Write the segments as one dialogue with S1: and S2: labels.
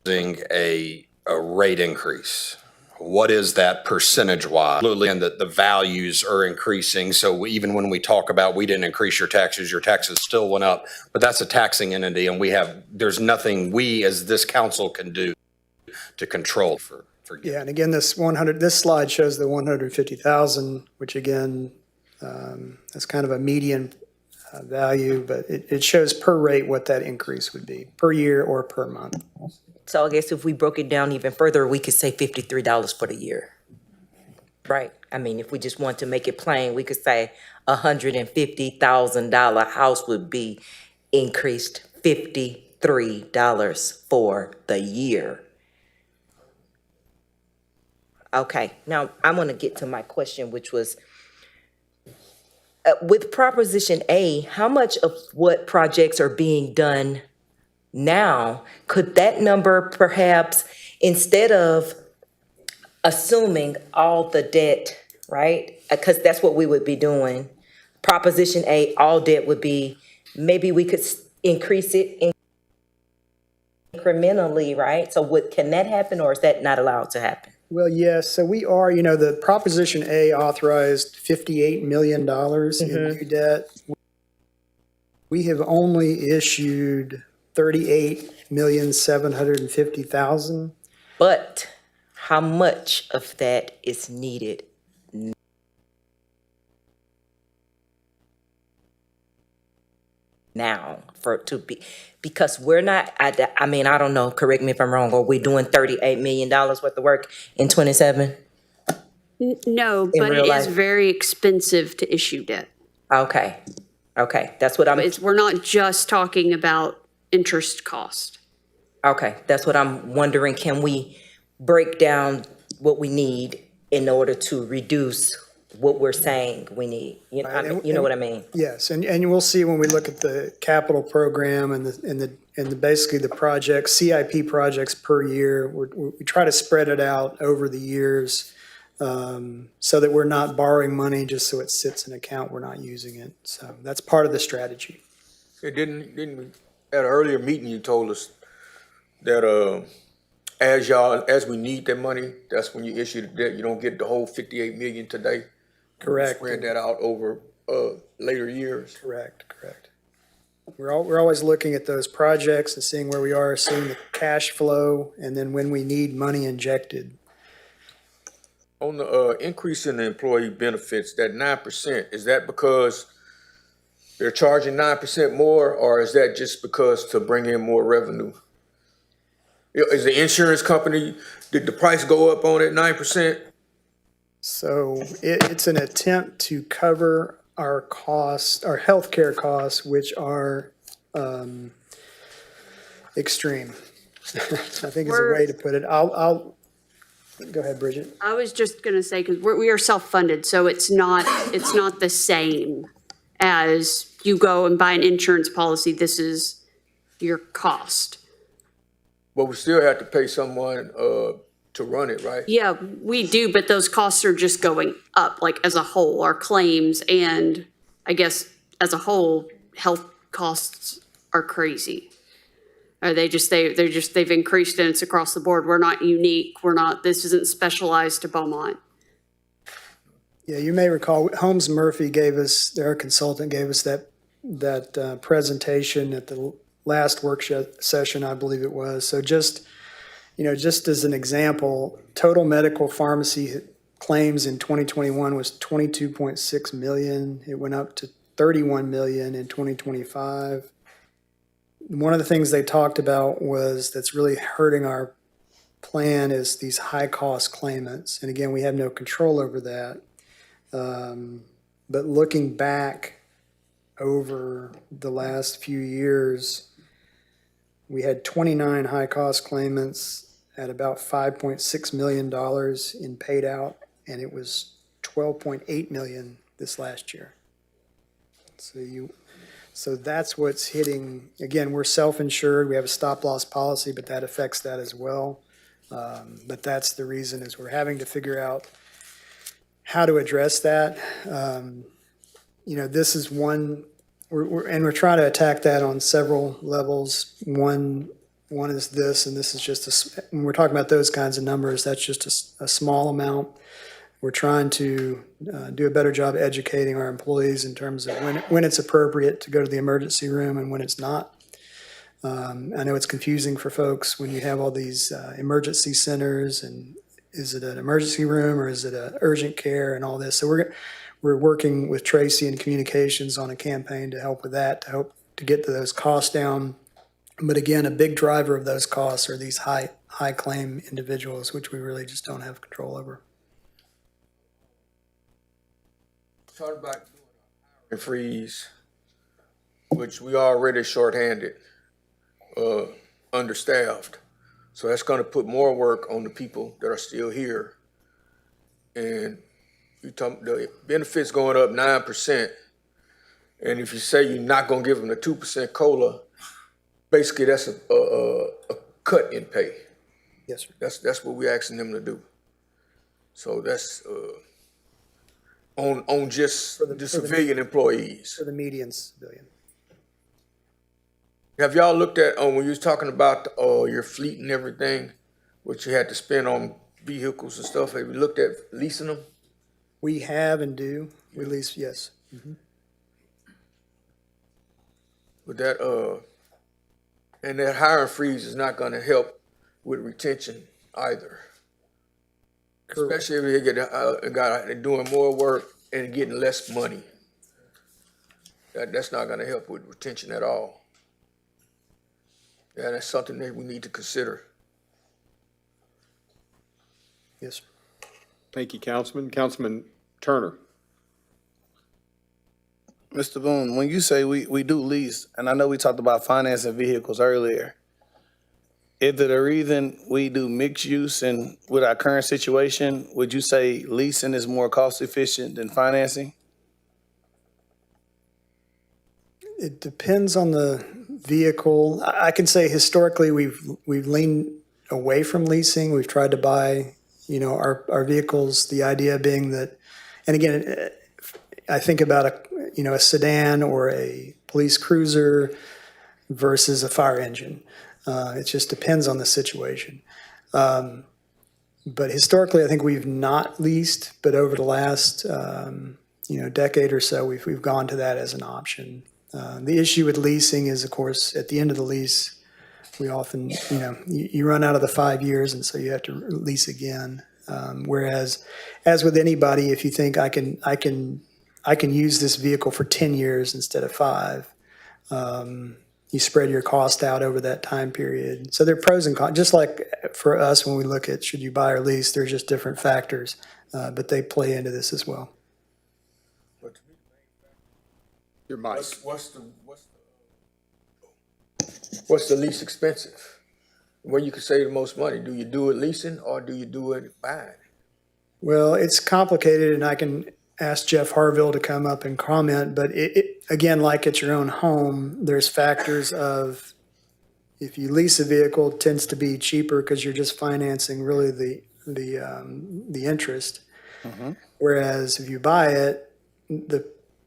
S1: a rate increase. What is that percentage-wise? Absolutely, and the values are increasing. So even when we talk about we didn't increase your taxes still went up. But that's a taxing entity, and there's nothing we as this council can do to control for.
S2: Yeah, and again, this slide shows the 150,000, which again, is kind of a median value, but it shows per rate what that increase would be per year or per month.
S3: So I guess if we broke it down even further, we could say $53 for the year, right? I mean, if we just want to make it plain, we could say $150,000 house would be increased $53 for the year. Okay, now I'm going to get to my question, which was, with Proposition A, how much of what projects are being done now, could that number perhaps, instead of assuming all the debt, right? Because that's what we would be doing. Proposition A, all debt would be, maybe we could increase it incrementally, right? So can that happen, or is that not allowed to happen?
S2: Well, yes. So we are, the Proposition A authorized $58 million in new debt. We have only issued $38,750,000.
S3: But how much of that is needed now because we're not, I mean, I don't know, correct me if I'm wrong, are we doing $38 million worth of work in 27?
S4: No, but it is very expensive to issue debt.
S3: Okay, that's what
S4: we're not just talking about interest cost.
S3: Okay, that's what I'm wondering. Can we break down what we need in order to reduce what we're saying we need? You know what I mean?
S2: Yes, and we'll see when we look at the capital program and basically the projects, CIP projects per year. We try to spread it out over the years so that we're not borrowing money just so it sits in an account, we're not using it. So that's part of the strategy.
S5: Didn't we, at an earlier meeting, you told us that as we need that money, that's when you issue the debt. You don't get the whole 58 million today.
S2: Correct.
S5: Spread that out over later years.
S2: Correct. We're always looking at those projects and seeing where we are, seeing the cash flow, and then when we need money injected.
S5: On the increase in the employee benefits, that 9%, is that because they're charging 9% more, or is that just because to bring in more revenue? Is the insurance company, did the price go up on it 9%?
S2: So it's an attempt to cover our costs, our healthcare costs, which are extreme. I think is a way to put it. I'll go ahead, Bridget.
S4: I was just going to say, because we are self-funded, so it's not the same as you go and buy an insurance policy. This is your cost.
S5: But we still have to pay someone to run it, right?
S4: Yeah, we do, but those costs are just going up, like as a whole, our claims, and I guess as a whole, health costs are crazy. Or they've increased and it's across the board. We're not unique. This isn't specialized to Beaumont.
S2: Yeah, you may recall Holmes Murphy their consultant gave us that presentation at the last workshop session, I believe it was. So just as an example, total medical pharmacy claims in 2021 was 22.6 million. It went up to 31 million in 2025. One of the things they talked about that's really hurting our plan is these high cost claimants. And again, we have no control over that. But looking back over the last few years, we had 29 high cost claimants at about $5.6 million in paid out, and it was 12.8 million this last year. So that's what's hitting. Again, we're self-insured. We have a stop loss policy, but that affects that as well. But that's the reason is we're having to figure out how to address that. This is one, we're trying to attack that on several levels. One, one is this, and this is just when we're talking about those kinds of numbers, that's just a small amount. We're trying to do a better job educating our employees in terms of when it's appropriate to go to the emergency room and when it's not. I know it's confusing for folks when you have all these emergency centers, and is it an emergency room or is it a urgent care and all this? So we're working with Tracy and communications on a campaign to help with that, to help to get to those costs down. But again, a big driver of those costs are these high claim individuals, which we really just don't have control over.
S5: Talk about doing a hiring freeze, which we already shorthanded, understaffed. So that's gonna put more work on the people that are still here. And you talk, the benefits going up 9%. And if you say you're not gonna give them the 2% COLA, basically that's a cut in pay.
S2: Yes, sir.
S5: That's what we're asking them to do. So that's, on just the civilian employees.
S2: For the median civilian.
S5: Have y'all looked at, when you was talking about, your fleet and everything, what you had to spend on vehicles and stuff, have you looked at leasing them?
S2: We have and do, we lease, yes.
S5: But that, and that hiring freeze is not gonna help with retention either. Especially if they they're doing more work and getting less money. That's not gonna help with retention at all. Yeah, that's something that we need to consider.
S2: Yes, sir.
S6: Thank you, Councilman. Councilman Turner.
S7: Mr. Boone, when you say we do lease, and I know we talked about financing vehicles earlier, is it a reason we do mixed use, and with our current situation, would you say leasing is more cost efficient than financing?
S2: It depends on the vehicle. I can say historically, we've leaned away from leasing. We've tried to buy, our vehicles, the idea being that, and again, I think about a sedan or a police cruiser versus a fire engine. It just depends on the situation. But historically, I think we've not leased, but over the last, decade or so, we've gone to that as an option. The issue with leasing is, of course, at the end of the lease, we often, you run out of the 5 years, and so you have to lease again. Whereas, as with anybody, if you think I can use this vehicle for 10 years instead of 5, you spread your cost out over that time period. So there are pros and cons. Just like for us, when we look at should you buy or lease, there's just different factors, but they play into this as well.
S6: Your mic.
S5: What's the least expensive? Where you can save the most money? Do you do it leasing or do you do it buying?
S2: Well, it's complicated, and I can ask Jeff Harville to come up and comment, but again, like at your own home, there's factors of if you lease a vehicle, it tends to be cheaper because you're just financing really the interest. Whereas if you buy it, the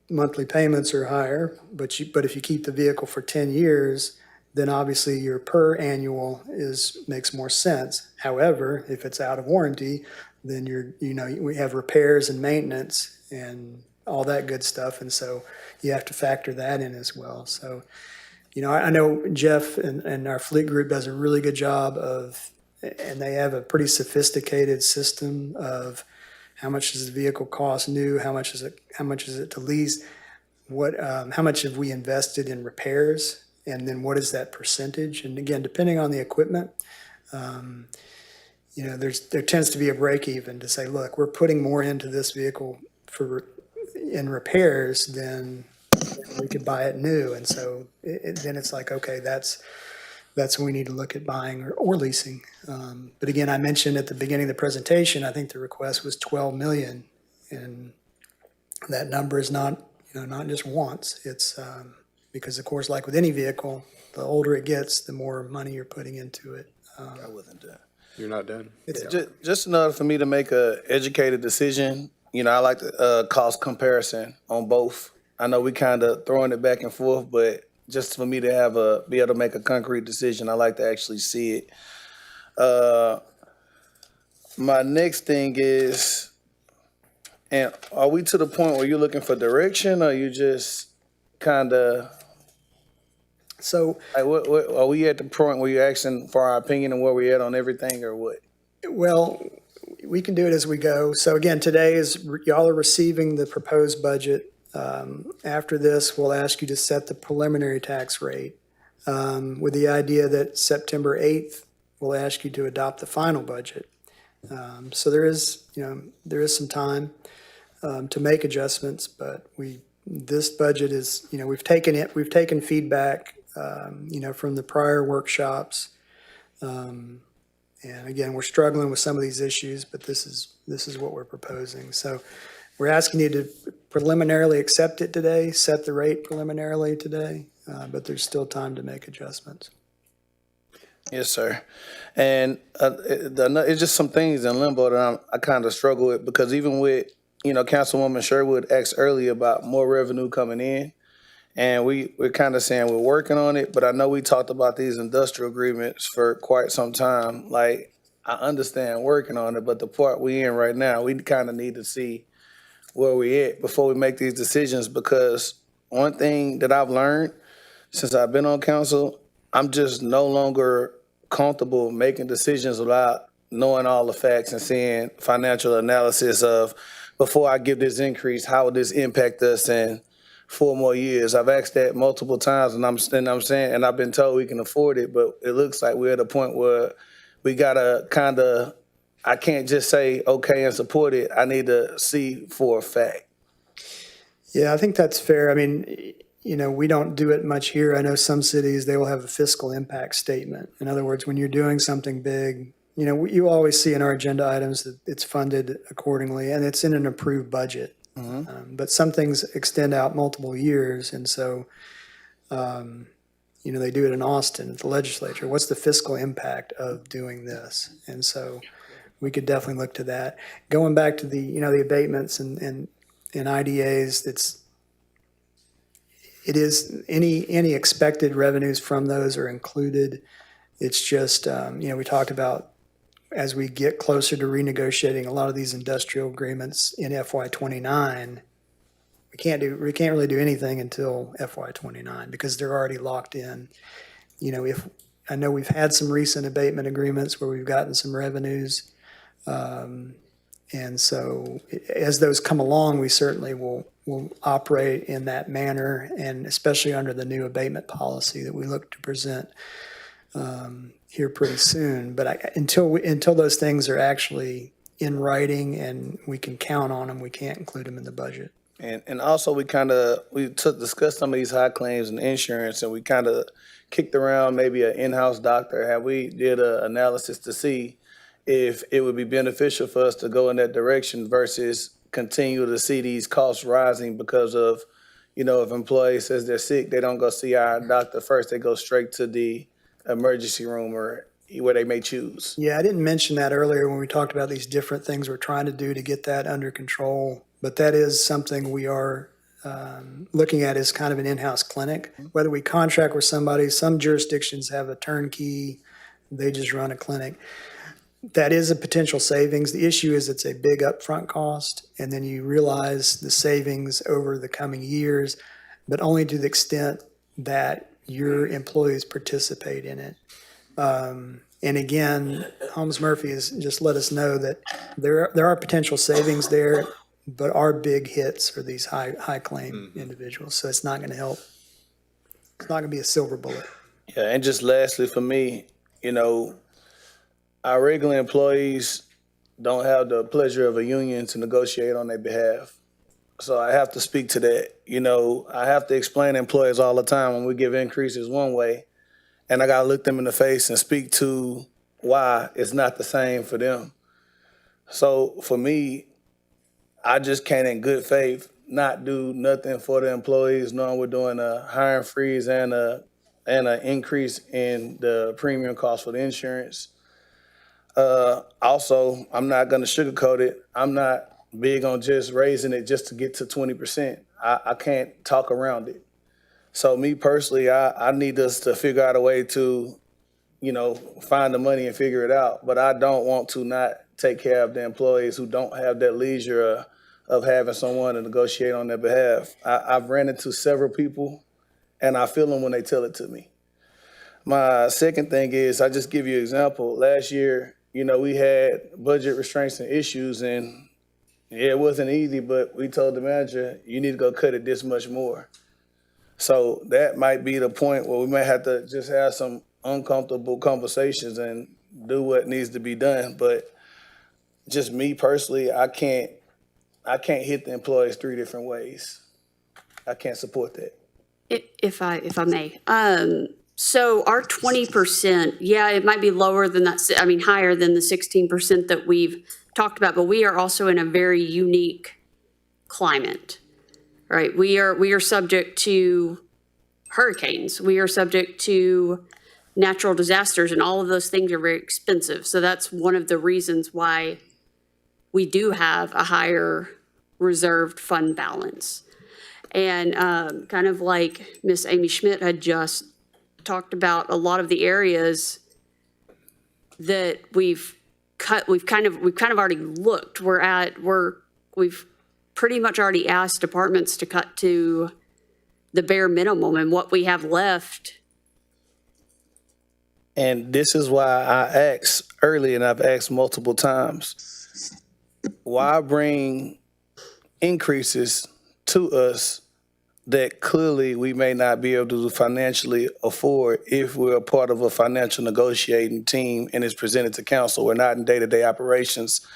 S2: monthly payments are higher, but if you keep the vehicle for 10 years, then obviously your per annual makes more sense. However, if it's out of warranty, then we have repairs and maintenance and all that good stuff. And so you have to factor that in as well. So, I know Jeff and our fleet group does a really good job and they have a pretty sophisticated system of how much does the vehicle cost new, how much is it to lease, how much have we invested in repairs, and then what is that percentage? And again, depending on the equipment, there tends to be a break even to say, look, we're putting more into this vehicle in repairs than we could buy it new. And so then it's like, okay, that's when we need to look at buying or leasing. But again, I mentioned at the beginning of the presentation, I think the request was 12 million. And that number is not just once. It's because, of course, like with any vehicle, the older it gets, the more money you're putting into it.
S7: I wasn't done.
S6: You're not done?
S7: It's just in order for me to make a educated decision, I like the cost comparison on both. I know we kind of throwing it back and forth, but just for me to be able to make a concrete decision. I like to actually see it. My next thing is, and are we to the point where you're looking for direction, or you just kind of
S2: So,
S7: like what are we at the point where you're asking for our opinion and where we at on everything, or what?
S2: well, we can do it as we go. So again, today is, y'all are receiving the proposed budget. After this, we'll ask you to set the preliminary tax rate with the idea that September 8th, we'll ask you to adopt the final budget. So there is some time to make adjustments, but this budget is, we've taken feedback, from the prior workshops. And again, we're struggling with some of these issues, but this is what we're proposing. So we're asking you to preliminarily accept it today, set the rate preliminarily today, but there's still time to make adjustments.
S7: Yes, sir. And it's just some things in limbo that I kind of struggle with, because even with, Councilwoman Sherwood asked earlier about more revenue coming in, and we're kind of saying we're working on it, but I know we talked about these industrial agreements for quite some time. Like, I understand working on it, but the part we in right now, we kind of need to see where we at before we make these decisions, because one thing that I've learned since I've been on council, I'm just no longer comfortable making decisions without knowing all the facts and seeing financial analysis of, before I give this increase, how would this impact us in 4 more years? I've asked that multiple times, and I'm saying, and I've been told we can afford it, but it looks like we're at a point where we gotta I can't just say okay and support it. I need to see for a fact.
S2: Yeah, I think that's fair. I mean, we don't do it much here. I know some cities, they will have a fiscal impact statement. In other words, when you're doing something big, you always see in our agenda items that it's funded accordingly and it's in an approved budget. But some things extend out multiple years. And so, they do it in Austin at the legislature. What's the fiscal impact of doing this? And so we could definitely look to that. Going back to the abatements and IDAs, it is any expected revenues from those are included. It's just, we talked about as we get closer to renegotiating a lot of these industrial agreements in FY29, we can't really do anything until FY29 because they're already locked in. If I know we've had some recent abatement agreements where we've gotten some revenues. And so as those come along, we certainly will operate in that manner, and especially under the new abatement policy that we look to present here pretty soon. But until those things are actually in writing and we can count on them, we can't include them in the budget.
S7: And also we discussed some of these high claims and insurance, and we kind of kicked around maybe an in-house doctor. Have we did an analysis to see if it would be beneficial for us to go in that direction versus continue to see these costs rising because of, if employee says they're sick, they don't go see our doctor first, they go straight to the emergency room or where they may choose.
S2: Yeah, I didn't mention that earlier when we talked about these different things we're trying to do to get that under control, but that is something we are looking at as kind of an in-house clinic. Whether we contract with somebody, some jurisdictions have a turnkey, they just run a clinic. That is a potential savings. The issue is it's a big upfront cost, and then you realize the savings over the coming years, but only to the extent that your employees participate in it. And again, Holmes Murphy has just let us know that there are potential savings there, but our big hits are these high claim individuals. So it's not going to help. It's not going to be a silver bullet.
S7: Yeah, and just lastly for me, our regular employees don't have the pleasure of a union to negotiate on their behalf. So I have to speak to that. I have to explain to employees all the time when we give increases one way, and I got to look them in the face and speak to why it's not the same for them. So for me, I just can't in good faith not do nothing for the employees, knowing we're doing a hiring freeze and an increase in the premium cost for the insurance. Also, I'm not going to sugarcoat it. I'm not big on just raising it just to get to 20%. I can't talk around it. So me personally, I need us to figure out a way to, find the money and figure it out. But I don't want to not take care of the employees who don't have that leisure of having someone to negotiate on their behalf. I've ran into several people, and I feel them when they tell it to me. My second thing is, I just give you an example. Last year, we had budget restraints and issues, and yeah, it wasn't easy, but we told the manager, you need to go cut it this much more. So that might be the point where we might have to just have some uncomfortable conversations and do what needs to be done. But just me personally, I can't hit the employees 3 different ways. I can't support that.
S4: If I may. So our 20%, yeah, it might be lower than that, higher than the 16% that we've talked about, but we are also in a very unique climate, right? We are subject to hurricanes. We are subject to natural disasters, and all of those things are very expensive. So that's one of the reasons why we do have a higher reserved fund balance. And kind of like Miss Amy Schmidt had just talked about, a lot of the areas that we've kind of already looked. We've pretty much already asked departments to cut to the bare minimum, and what we have left.
S7: And this is why I asked early, and I've asked multiple times, why bring increases to us that clearly we may not be able to financially afford if we're a part of a financial negotiating team and it's presented to council? We're not in day-to-day operations.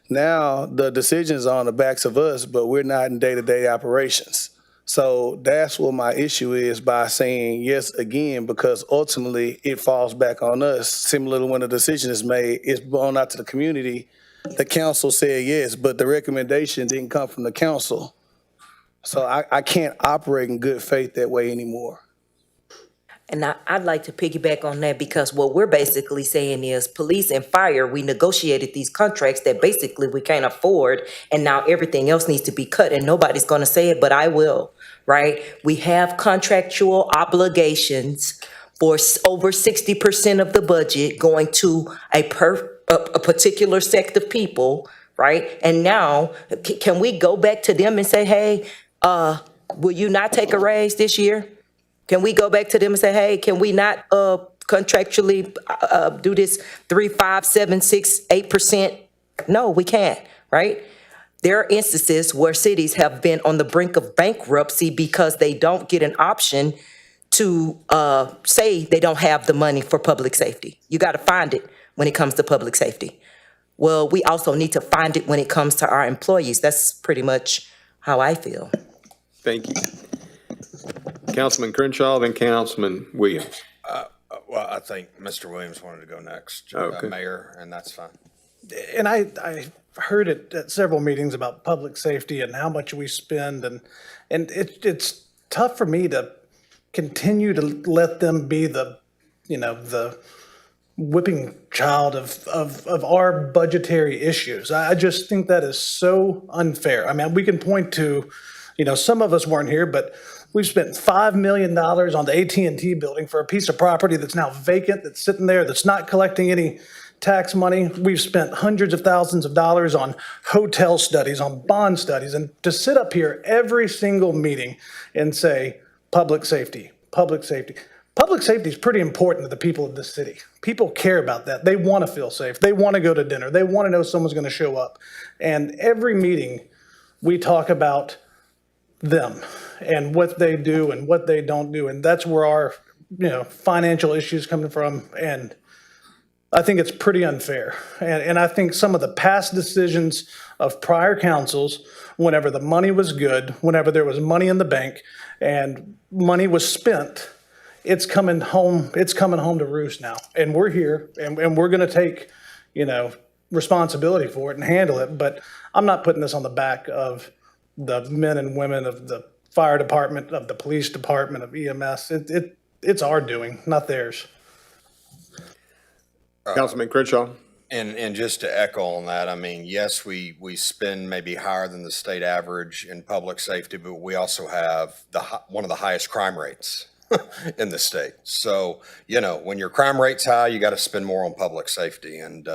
S7: Now the decision's on the backs of us, but we're not in day-to-day operations. So that's what my issue is by saying yes again, because ultimately it falls back on us. Similar to when a decision is made, it's blown out to the community. The council said yes, but the recommendation didn't come from the council. So I can't operate in good faith that way anymore.
S3: And I'd like to piggyback on that, because what we're basically saying is police and fire, we negotiated these contracts that basically we can't afford, and now everything else needs to be cut, and nobody's going to say it, but I will, right? We have contractual obligations for over 60% of the budget going to a particular sect of people, right? And now, can we go back to them and say, hey, will you not take a raise this year? Can we go back to them and say, hey, can we not contractually do this 3, 5, 7, 6, 8%? No, we can't, right? There are instances where cities have been on the brink of bankruptcy because they don't get an option to say they don't have the money for public safety. You got to find it when it comes to public safety. Well, we also need to find it when it comes to our employees. That's pretty much how I feel.
S6: Thank you. Councilman Crenshaw, then Councilman Williams.
S1: Well, I think Mr. Williams wanted to go next,
S6: Okay.
S1: Mayor, and that's fine.
S8: And I heard it at several meetings about public safety and how much we spend, and it's tough for me to continue to let them be the whipping child of our budgetary issues. I just think that is so unfair. I mean, we can point to, some of us weren't here, but we've spent $5 million on the AT&T building for a piece of property that's now vacant, that's sitting there, that's not collecting any tax money. We've spent hundreds of thousands of dollars on hotel studies, on bond studies, and to sit up here every single meeting and say, public safety, public safety. Public safety is pretty important to the people of this city. People care about that. They want to feel safe. They want to go to dinner. They want to know someone's going to show up. And every meeting, we talk about them and what they do and what they don't do. And that's where our, financial issues coming from. And I think it's pretty unfair. And I think some of the past decisions of prior councils, whenever the money was good, whenever there was money in the bank and money was spent, it's coming home to roost now. And we're here and we're going to take, responsibility for it and handle it. But I'm not putting this on the back of the men and women of the fire department, of the police department, of EMS. It's our doing, not theirs.
S6: Councilman Crenshaw.
S1: And just to echo on that, I mean, yes, we spend maybe higher than the state average in public safety, but we also have one of the highest crime rates in the state. So, when your crime rate's high, you got to spend more on public safety. And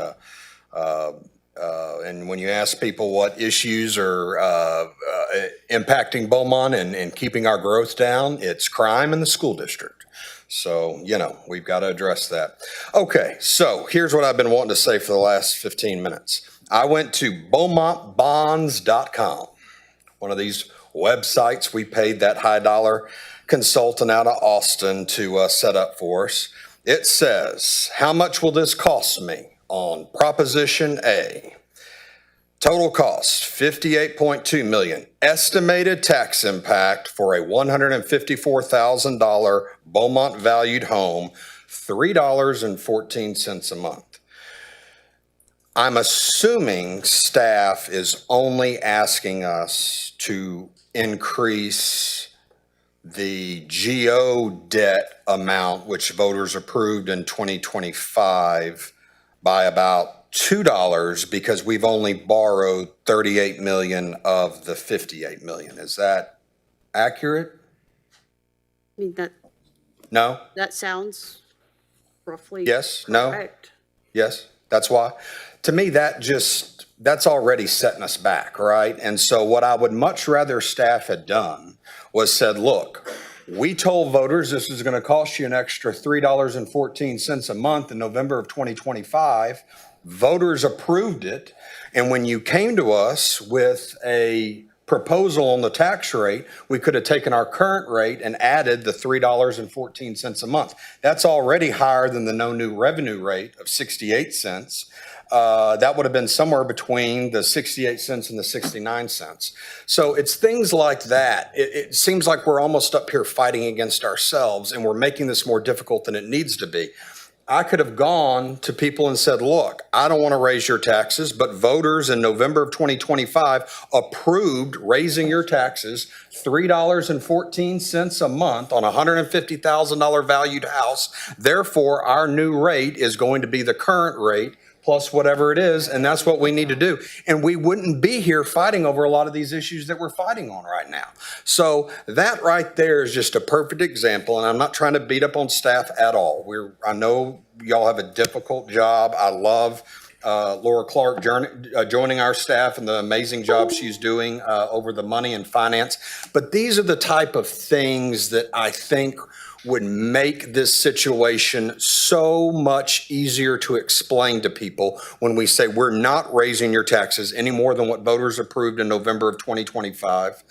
S1: when you ask people what issues are impacting Beaumont and keeping our growth down, it's crime in the school district. So, we've got to address that. Okay, so here's what I've been wanting to say for the last 15 minutes. I went to Beaumont.bonds.com, one of these websites we paid that high dollar consultant out of Austin to set up for us. It says, how much will this cost me on Proposition A? Total cost, $58.2 million. Estimated tax impact for a $154,000 Beaumont valued home, $3.14 a month. I'm assuming staff is only asking us to increase the GO debt amount, which voters approved in 2025, by about $2 because we've only borrowed 38 million of the 58 million. Is that accurate?
S4: I mean,
S1: No?
S4: that sounds roughly
S1: Yes? No?
S4: correct.
S1: Yes? That's why? To me, that's already setting us back, right? And so what I would much rather staff had done was said, look, we told voters this is going to cost you an extra $3.14 a month in November of 2025. Voters approved it. And when you came to us with a proposal on the tax rate, we could have taken our current rate and added the $3.14 a month. That's already higher than the no new revenue rate of 68 cents. That would have been somewhere between the 68 cents and the 69 cents. So it's things like that. It seems like we're almost up here fighting against ourselves and we're making this more difficult than it needs to be. I could have gone to people and said, look, I don't want to raise your taxes, but voters in November of 2025 approved raising your taxes $3.14 a month on a $150,000 valued house. Therefore, our new rate is going to be the current rate plus whatever it is, and that's what we need to do. And we wouldn't be here fighting over a lot of these issues that we're fighting on right now. So that right there is just a perfect example, and I'm not trying to beat up on staff at all. I know y'all have a difficult job. I love Laura Clark joining our staff and the amazing job she's doing over the money and finance. But these are the type of things that I think would make this situation so much easier to explain to people when we say we're not raising your taxes any more than what voters approved in November of 2025.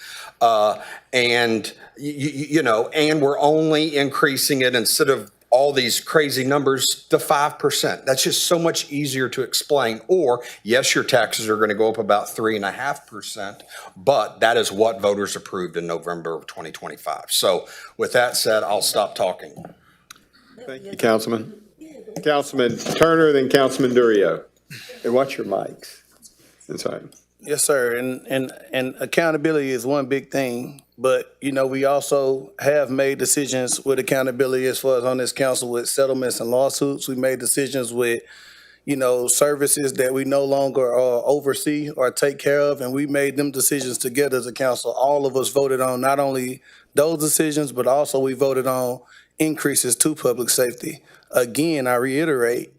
S1: And we're only increasing it instead of all these crazy numbers to 5%. That's just so much easier to explain. Or, yes, your taxes are going to go up about 3.5%, but that is what voters approved in November of 2025. So with that said, I'll stop talking.
S6: Thank you, Councilman. Councilman Turner, then Councilman Durio. And watch your mics. That's right.
S7: Yes, sir. And accountability is one big thing. But, we also have made decisions with accountability as far as on this council with settlements and lawsuits. We made decisions with, services that we no longer oversee or take care of. And we made them decisions together as a council. All of us voted on not only those decisions, but also we voted on increases to public safety. Again, I reiterate,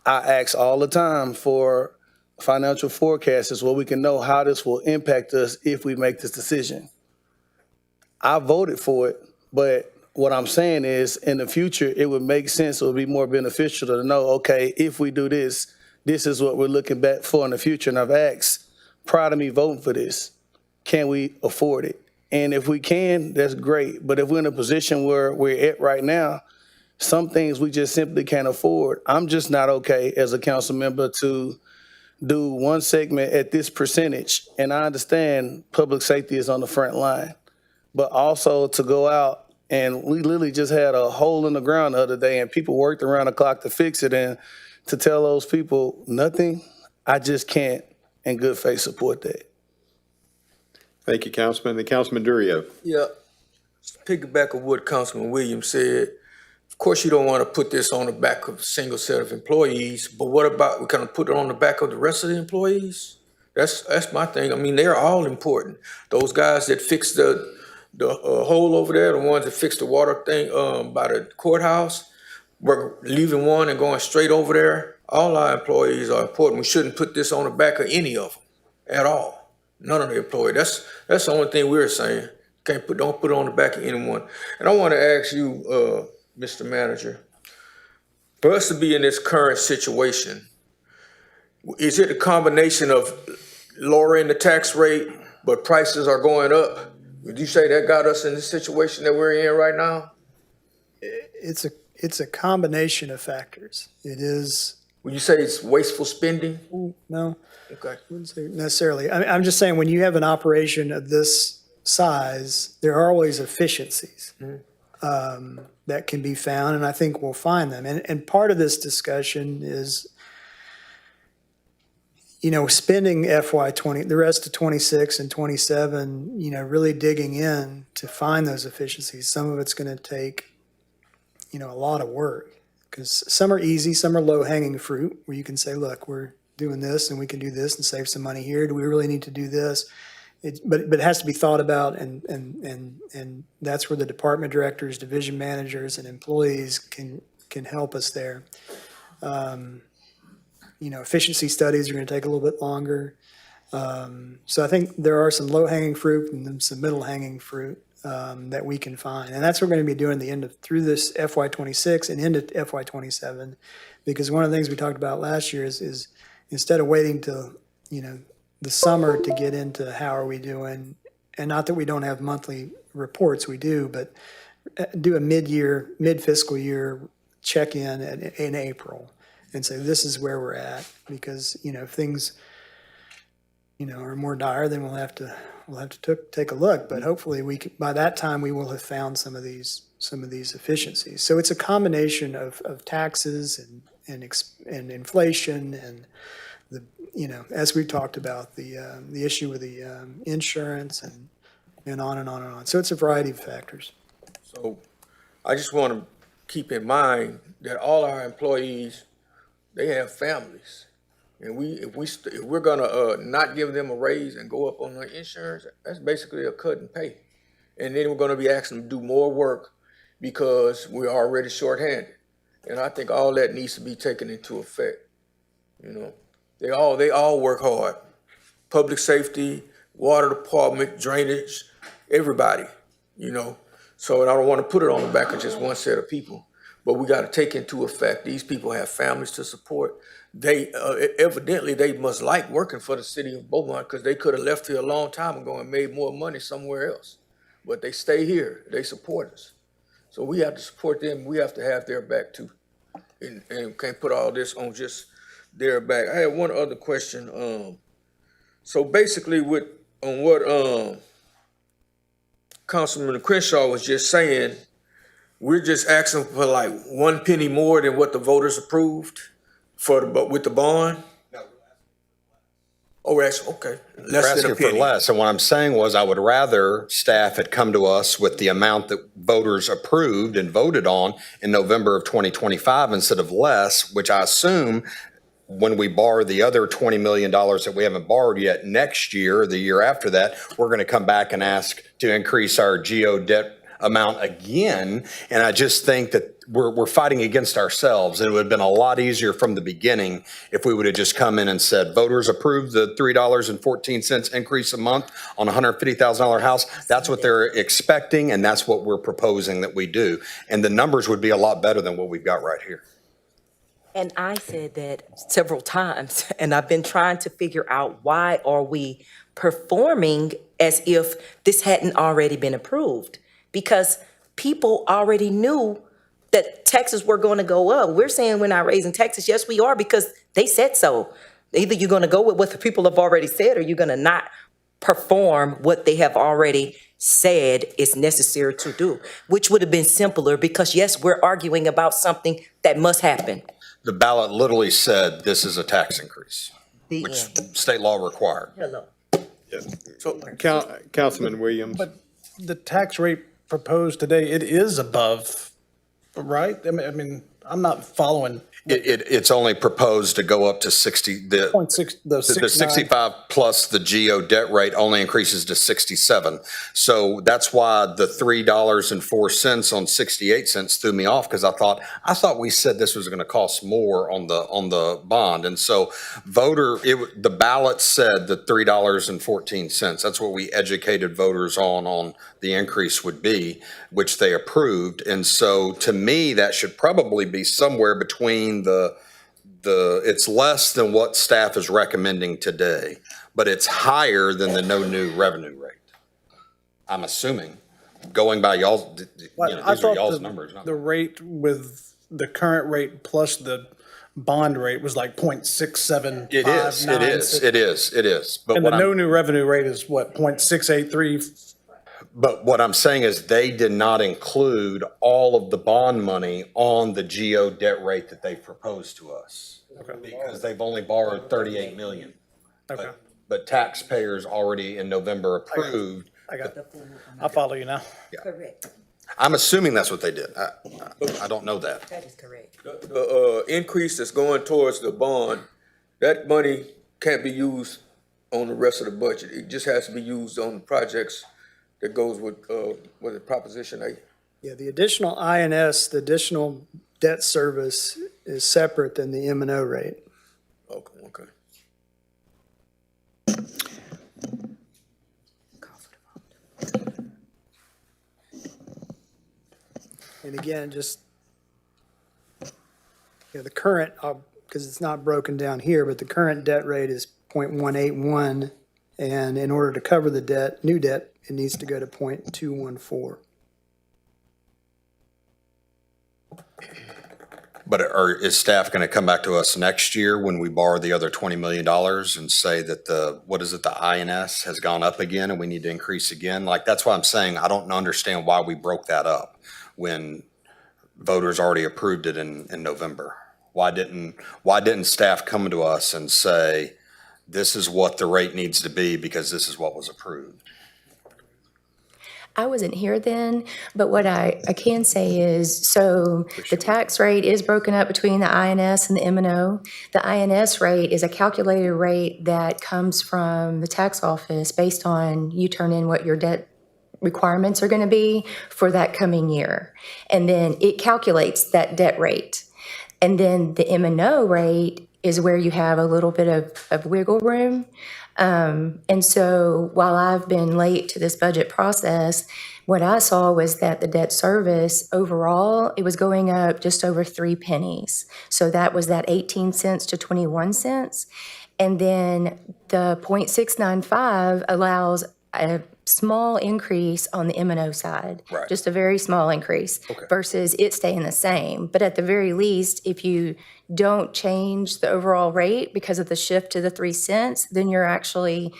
S7: I ask all the time for financial forecasts where we can know how this will impact us if we make this decision. I voted for it, but what I'm saying is in the future, it would make sense, it would be more beneficial to know, okay, if we do this, this is what we're looking back for in the future. And I've asked, prior to me voting for this, can we afford it? And if we can, that's great. But if we're in a position where we're at right now, some things we just simply can't afford. I'm just not okay as a council member to do one segment at this percentage. And I understand public safety is on the front line. But also to go out, and we literally just had a hole in the ground the other day, and people worked around the clock to fix it, and to tell those people nothing, I just can't in good faith support that.
S6: Thank you, Councilman. The Councilman Durio.
S5: Yeah, piggyback of what Councilman Williams said, of course, you don't want to put this on the back of a single set of employees, but what about, we kind of put it on the back of the rest of the employees? That's my thing. I mean, they're all important. Those guys that fix the hole over there, the ones that fix the water thing by the courthouse, we're leaving one and going straight over there. All our employees are important. We shouldn't put this on the back of any of them at all. None of the employees. That's the only thing we're saying. Don't put it on the back of anyone. And I want to ask you, Mr. Manager, for us to be in this current situation, is it a combination of lowering the tax rate, but prices are going up? Would you say that got us in the situation that we're in right now?
S2: It's a combination of factors. It is,
S5: Would you say it's wasteful spending?
S2: no,
S5: Okay.
S2: wouldn't say necessarily. I'm just saying, when you have an operation of this size, there are always efficiencies that can be found, and I think we'll find them. And part of this discussion is, spending FY20, the rest of 26 and 27, really digging in to find those efficiencies. Some of it's going to take, a lot of work, because some are easy, some are low-hanging fruit, where you can say, look, we're doing this and we can do this and save some money here. Do we really need to do this? But it has to be thought about, and that's where the department directors, division managers, and employees can help us there. Efficiency studies are going to take a little bit longer. So I think there are some low-hanging fruit and then some middle-hanging fruit that we can find. And that's what we're going to be doing through this FY26 and into FY27. Because one of the things we talked about last year is instead of waiting till, the summer to get into how are we doing, and not that we don't have monthly reports, we do, but do a mid-fiscal year check-in in April and say, this is where we're at. Because, if things, are more dire, then we'll have to take a look. But hopefully by that time, we will have found some of these efficiencies. So it's a combination of taxes and inflation and as we talked about, the issue with the insurance and on and on and on. So it's a variety of factors.
S5: So I just want to keep in mind that all our employees, they have families. And if we're gonna not give them a raise and go up on their insurance, that's basically a cut in pay. And then we're gonna be asking them to do more work because we're already shorthanded. And I think all that needs to be taken into effect. They all work hard. Public safety, water department, drainage, everybody, So I don't want to put it on the back of just one set of people. But we got to take into effect, these people have families to support. They evidently they must like working for the city of Beaumont, because they could have left here a long time ago and made more money somewhere else. But they stay here, they support us. So we have to support them, we have to have their back too. And can't put all this on just their back. I have one other question. So basically what Councilman Crenshaw was just saying, we're just asking for like 1 penny more than what the voters approved with the bond? No. Oh, that's okay.
S1: We're
S5: Less than
S1: asking
S5: a
S1: for
S5: penny.
S1: less. And what I'm saying was, I would rather staff had come to us with the amount that voters approved and voted on in November of 2025 instead of less, which I assume when we borrow the other $20 million that we haven't borrowed yet next year, or the year after that, we're going to come back and ask to increase our GO debt amount again. And I just think that we're fighting against ourselves. And it would have been a lot easier from the beginning if we would have just come in and said, voters approved the $3.14 increase a month on a $150,000 house. That's what they're expecting, and that's what we're proposing that we do. And the numbers would be a lot better than what we've got right here.
S3: And I said that several times, and I've been trying to figure out, why are we performing as if this hadn't already been approved? Because people already knew that taxes were going to go up. We're saying we're not raising taxes. Yes, we are, because they said so. Either you're going to go with what the people have already said, or you're going to not perform what they have already said is necessary to do, which would have been simpler, because yes, we're arguing about something that must happen.
S1: The ballot literally said this is a tax increase, which state law required.
S3: Hello.
S6: So, Councilman Williams.
S8: But the tax rate proposed today, it is above right? I mean, I'm not following
S1: It's only proposed to go up to 60, the
S8: 0.6, the
S1: the
S8: 69.
S1: 65 plus the GO debt rate only increases to 67. So that's why the $3.04 on 68 cents threw me off, because I thought we said this was going to cost more on the bond. And so the ballot said that $3.14. That's what we educated voters on the increase would be, which they approved. And so to me, that should probably be somewhere between it's less than what staff is recommending today, but it's higher than the no new revenue rate. I'm assuming, going by y'all's,
S8: I
S1: these are
S8: thought
S1: y'all's numbers. not
S8: the rate with the current rate plus the bond rate was like 0.675.
S1: It is. But
S8: And
S1: what
S8: the no
S1: I'm,
S8: new revenue rate is what, 0.683?
S1: but what I'm saying is they did not include all of the bond money on the GO debt rate that they proposed to us. Because they've only borrowed 38 million.
S8: Okay,
S1: But taxpayers already in November approved.
S8: I follow you now.
S3: Correct.
S1: I'm assuming that's what they did. I don't know that.
S3: That is correct.
S5: The increase that's going towards the bond, that money can't be used on the rest of the budget. It just has to be used on the projects that goes with the Proposition A.
S2: Yeah, the additional INS, the additional debt service is separate than the M&O rate.
S5: Okay.
S2: And again, just, the current, because it's not broken down here, but the current debt rate is 0.181. And in order to cover the debt, new debt, it needs to go to 0.214.
S1: But is staff going to come back to us next year when we borrow the other $20 million and say that the INS has gone up again and we need to increase again? Like, that's why I'm saying I don't understand why we broke that up when voters already approved it in November. Why didn't staff come to us and say, this is what the rate needs to be because this is what was approved?
S9: I wasn't here then, but what I can say is, so the tax rate is broken up between the INS and the M&O. The INS rate is a calculated rate that comes from the tax office based on you turn in what your debt requirements are going to be for that coming year. And then it calculates that debt rate. And then the M&O rate is where you have a little bit of wiggle room. And so while I've been late to this budget process, what I saw was that the debt service overall, it was going up just over 3 pennies. So that was that 18 cents to 21 cents. And then the 0.695 allows a small increase on the M&O side.
S1: Right.
S9: Just a very small increase versus it staying the same. But at the very least, if you don't change the overall rate because of the shift to the 3 cents, then you're actually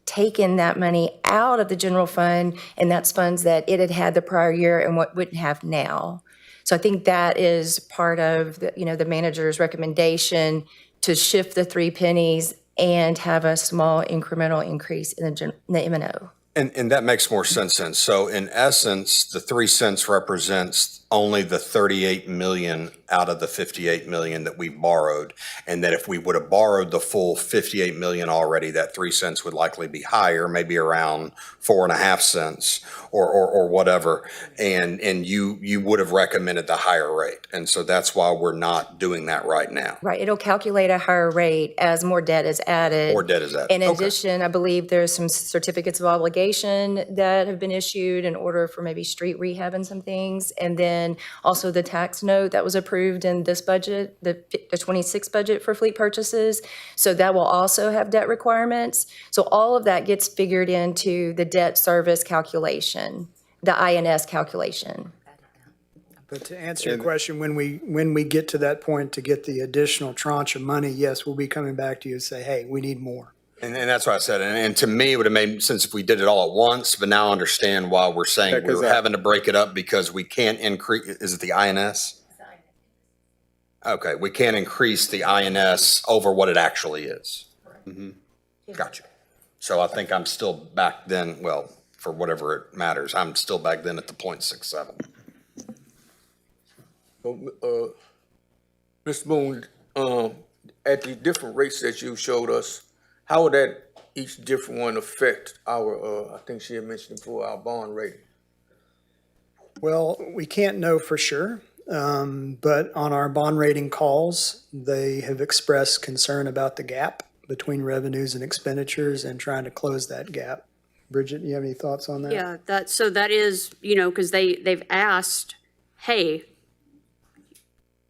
S9: taking that money out of the general fund, and that's funds that it had had the prior year and what wouldn't have now. So I think that is part of the manager's recommendation to shift the 3 pennies and have a small incremental increase in the M&O.
S1: And that makes more sense then. So in essence, the 3 cents represents only the 38 million out of the 58 million that we borrowed. And that if we would have borrowed the full 58 million already, that 3 cents would likely be higher, maybe around 4.5 cents or whatever. And you would have recommended the higher rate. And so that's why we're not doing that right now.
S9: Right, it'll calculate a higher rate as more debt is added.
S1: More debt is added.
S9: In
S1: Okay.
S9: addition, I believe there's some certificates of obligation that have been issued in order for maybe street rehab and some things. And then also the tax note that was approved in this budget, the 26 budget for fleet purchases. So that will also have debt requirements. So all of that gets figured into the debt service calculation, the INS calculation.
S2: But to answer your question, when we get to that point to get the additional tranche of money, yes, we'll be coming back to you and say, hey, we need more.
S1: And that's what I said. And to me, it would have made sense if we did it all at once, but now I understand why we're saying
S6: Yeah, 'cause
S1: we're having to break it up because we can't increase, is it the INS? Okay, we can't increase the INS over what it actually is. Gotcha. So I think I'm still back then, well, for whatever it matters, I'm still back then at the 0.67.
S5: So, Mr. Boone, at the different rates that you showed us, how would that each different one affect our, I think she had mentioned before, our bond rating?
S2: Well, we can't know for sure, but on our bond rating calls, they have expressed concern about the gap between revenues and expenditures and trying to close that gap. Bridget, you have any thoughts on that?
S4: Yeah, that is, because they've asked, hey,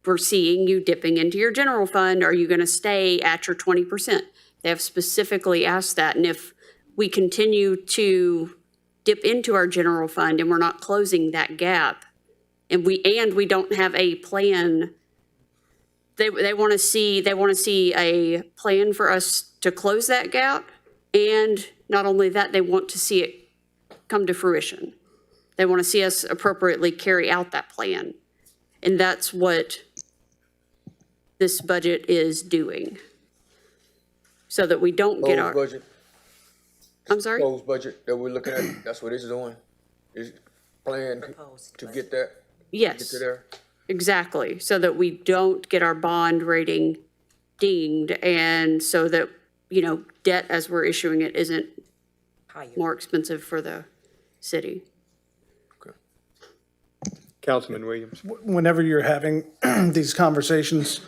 S4: we're seeing you dipping into your general fund. Are you going to stay at your 20%? They have specifically asked that. And if we continue to dip into our general fund and we're not closing that gap, and we don't have a plan, they want to see a plan for us to close that gap. And not only that, they want to see it come to fruition. They want to see us appropriately carry out that plan. And that's what this budget is doing. So that we don't get our,
S5: Closed budget,
S4: I'm sorry?
S5: closed budget that we're looking at, that's what it's doing? Is planned to get that, get
S4: Yes,
S5: to there?
S4: exactly. So that we don't get our bond rating dinged, and so that, debt as we're issuing it isn't more expensive for the city.
S6: Councilman Williams.
S8: Whenever you're having these conversations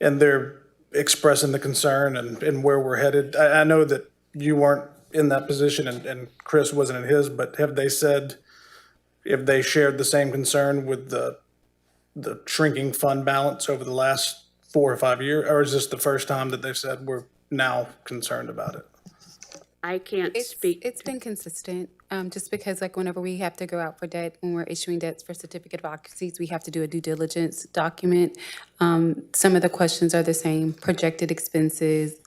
S8: and they're expressing the concern and where we're headed, I know that you weren't in that position and Chris wasn't in his, but have they said if they shared the same concern with the shrinking fund balance over the last 4 or 5 years? Or is this the first time that they've said we're now concerned about it?
S4: I can't speak.
S10: It's been consistent, just because like whenever we have to go out for debt, when we're issuing debts for certificate of occupancies, we have to do a due diligence document. Some of the questions are the same: projected expenses,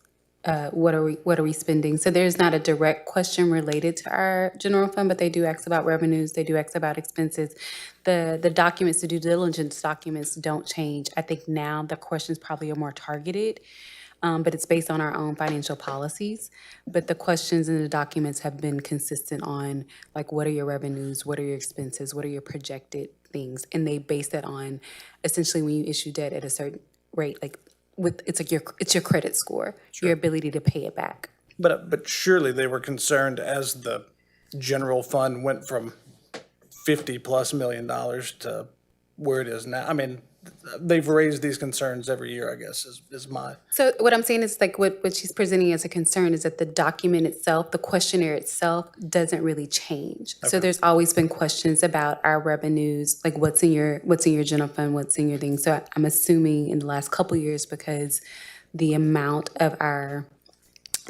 S10: what are we spending? So there's not a direct question related to our general fund, but they do ask about revenues, they do ask about expenses. The documents, the due diligence documents don't change. I think now the questions probably are more targeted. But it's based on our own financial policies. But the questions in the documents have been consistent on, like, what are your revenues? What are your expenses? What are your projected things? And they base that on, essentially, when you issue debt at a certain rate, like, it's your credit score, your ability to pay it back.
S8: But surely they were concerned as the general fund went from $50+ million to where it is now. I mean, they've raised these concerns every year, I guess, is my.
S10: So what I'm saying is like what she's presenting as a concern is that the document itself, the questionnaire itself doesn't really change. So there's always been questions about our revenues, like what's in your general fund, what's in your thing. So I'm assuming in the last couple of years, because the amount of our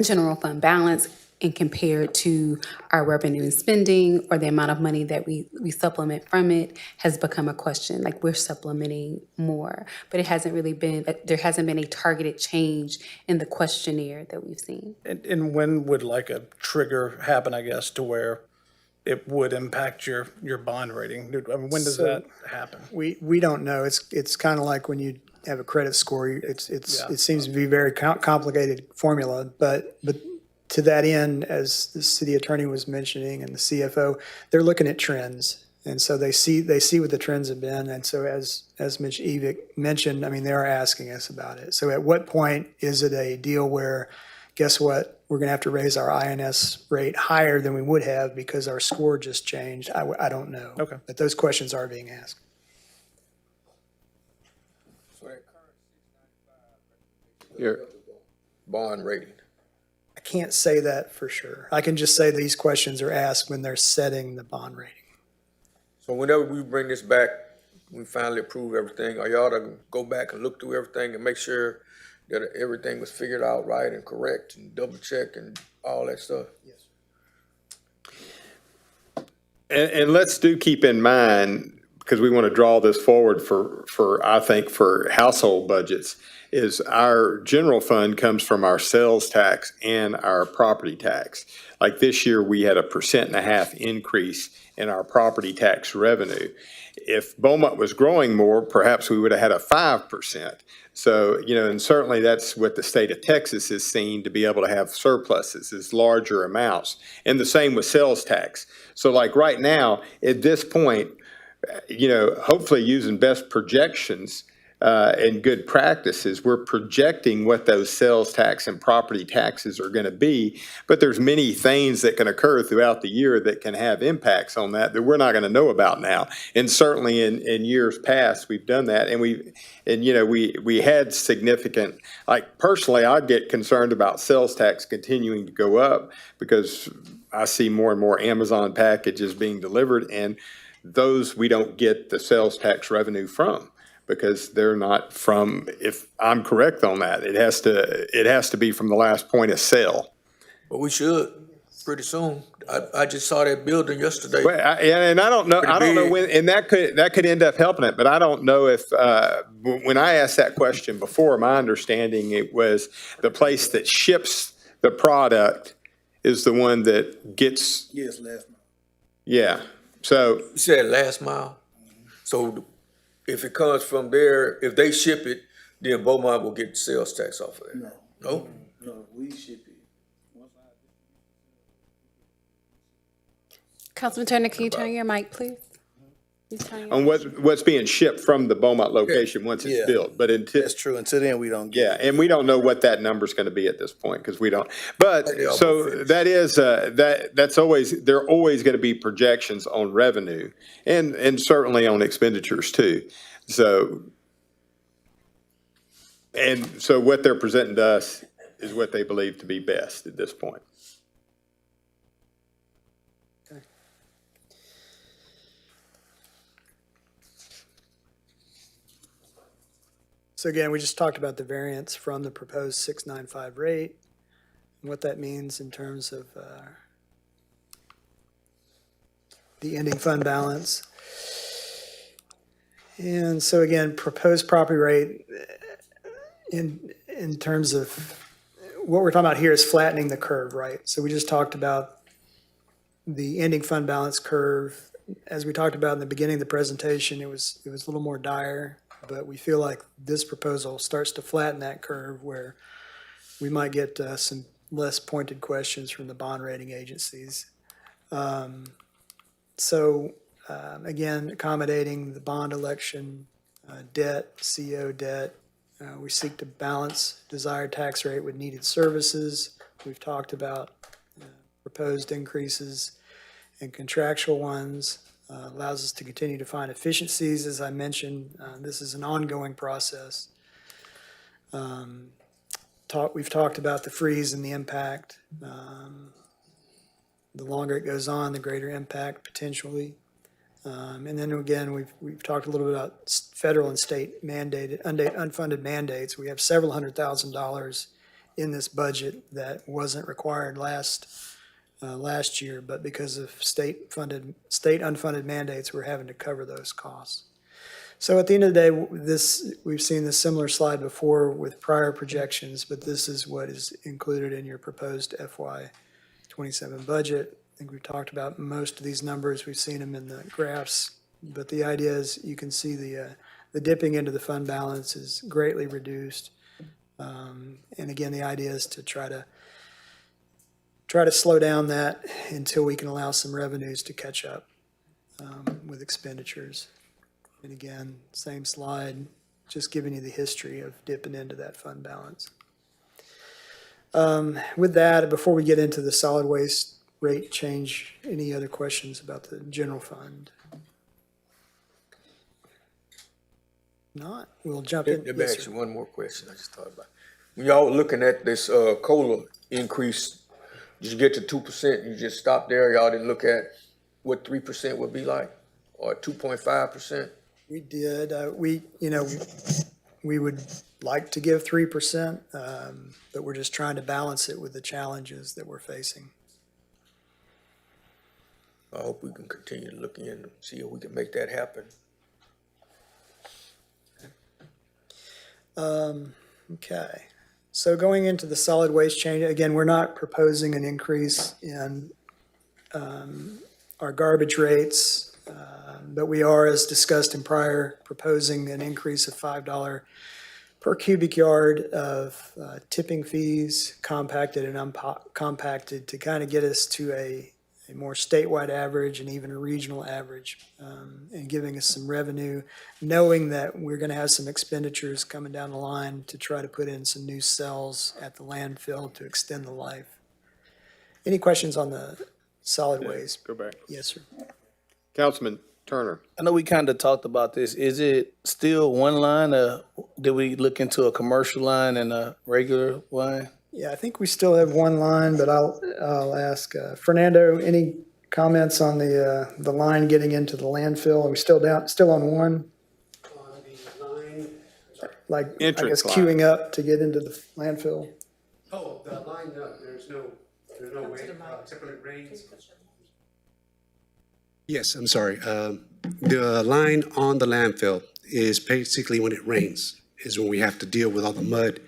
S10: general fund balance and compared to our revenue and spending, or the amount of money that we supplement from it, has become a question. Like, we're supplementing more, but it hasn't really been, there hasn't been a targeted change in the questionnaire that we've seen.
S8: And when would like a trigger happen, I guess, to where it would impact your bond rating? I mean, when does that happen?
S2: We don't know. It's kind of like when you have a credit score. It seems to be a very complicated formula, but to that end, as the city attorney was mentioning and the CFO, they're looking at trends. And so they see what the trends have been. And so as Ms. Evick mentioned, I mean, they are asking us about it. So at what point is it a deal where, guess what, we're going to have to raise our INS rate higher than we would have because our score just changed? I don't know.
S8: Okay.
S2: But those questions are being asked.
S5: So that current
S6: Your,
S5: bond rating.
S2: I can't say that for sure. I can just say these questions are asked when they're setting the bond rating.
S5: So whenever we bring this back, we finally approve everything, are y'all to go back and look through everything and make sure that everything was figured out right and correct and double check and all that stuff?
S6: and let's do keep in mind, because we want to draw this forward for I think for household budgets, is our general fund comes from our sales tax and our property tax. Like this year, we had a 1.5% increase in our property tax revenue. If Beaumont was growing more, perhaps we would have had a 5%. So, and certainly that's what the state of Texas has seen, to be able to have surpluses, is larger amounts. And the same with sales tax. So like right now, at this point, hopefully using best projections and good practices, we're projecting what those sales tax and property taxes are going to be. But there's many things that can occur throughout the year that can have impacts on that we're not going to know about now. And certainly in years past, we've done that. And we had significant, like personally, I get concerned about sales tax continuing to go up because I see more and more Amazon packages being delivered, and those we don't get the sales tax revenue from because they're not from, if I'm correct on that, it has to be from the last point of sale.
S5: But we should pretty soon. I just saw that building yesterday.
S6: Well, and I don't know
S5: big.
S6: when, and that could end up helping it, but I don't know if, when I asked that question before, my understanding it was the place that ships the product is the one that gets,
S7: Yes, last month.
S6: yeah. So,
S5: You said last mile. So if it comes from there, if they ship it, then Beaumont will get the sales tax off of it.
S7: No.
S5: No?
S7: No, we ship it.
S10: Councilman Turner, can you turn your mic, please? You turn your-
S6: on what's being shipped from the Beaumont location once it's
S7: Yeah.
S6: built, but until,
S7: That's true. Until then, we don't get
S6: yeah, and we don't know what that number's going to be at this point because we don't. But so that is that's always, there are always going to be projections on revenue and certainly on expenditures too. So what they're presenting to us is what they believe to be best at this point.
S2: So again, we just talked about the variance from the proposed 695 rate and what that means in terms of the ending fund balance. And so again, proposed property rate in terms of what we're talking about here is flattening the curve, right? So we just talked about the ending fund balance curve. As we talked about in the beginning of the presentation, it was a little more dire, but we feel like this proposal starts to flatten that curve where we might get some less pointed questions from the bond rating agencies. Again, accommodating the bond election, debt, CO debt. We seek to balance desired tax rate with needed services. We've talked about proposed increases and contractual ones. Allows us to continue to find efficiencies, as I mentioned. This is an ongoing process. We've talked about the freeze and the impact. The longer it goes on, the greater impact potentially. And then again, we've talked a little bit about federal and state mandated, unfunded mandates. We have several $100,000 in this budget that wasn't required last year, but because of state unfunded mandates, we're having to cover those costs. So at the end of the day, we've seen this similar slide before with prior projections, but this is what is included in your proposed FY27 budget. I think we've talked about most of these numbers. We've seen them in the graphs, but the idea is you can see the dipping into the fund balance is greatly reduced. And again, the idea is to try to slow down that until we can allow some revenues to catch up with expenditures. And again, same slide, just giving you the history of dipping into that fund balance. With that, before we get into the solid waste rate change, any other questions about the general fund? Not, we'll jump in.
S5: Let me
S2: Yes,
S5: ask
S2: sir.
S5: you one more question I just thought about. When y'all were looking at this COLA increase, did you get to 2%? You just stopped there? Y'all didn't look at what 3% would be like, or 2.5%?
S2: We did. We would like to give 3%, but we're just trying to balance it with the challenges that we're facing.
S5: I hope we can continue to look in and see if we can make that happen.
S2: Okay. So going into the solid waste change, again, we're not proposing an increase in our garbage rates, but we are, as discussed in prior, proposing an increase of $5 per cubic yard of tipping fees, compacted and uncompacted, to kind of get us to more statewide average and even a regional average, and giving us some revenue, knowing that we're going to have some expenditures coming down the line to try to put in some new cells at the landfill to extend the life. Any questions on the solid waste?
S6: Go back.
S2: Yes, sir.
S6: Councilman Turner.
S7: I know we kind of talked about this. Is it still one line, did we look into a commercial line and a regular line?
S2: Yeah, I think we still have one line, but I'll ask Fernando, any comments on the line getting into the landfill? Are we still on one? Like, I guess
S6: Entrance line.
S2: queuing up to get into the landfill?
S11: Oh, the line, no, there's no way, except when it rains. Yes, I'm sorry. The line on the landfill is basically when it rains, is when we have to deal with all the mud,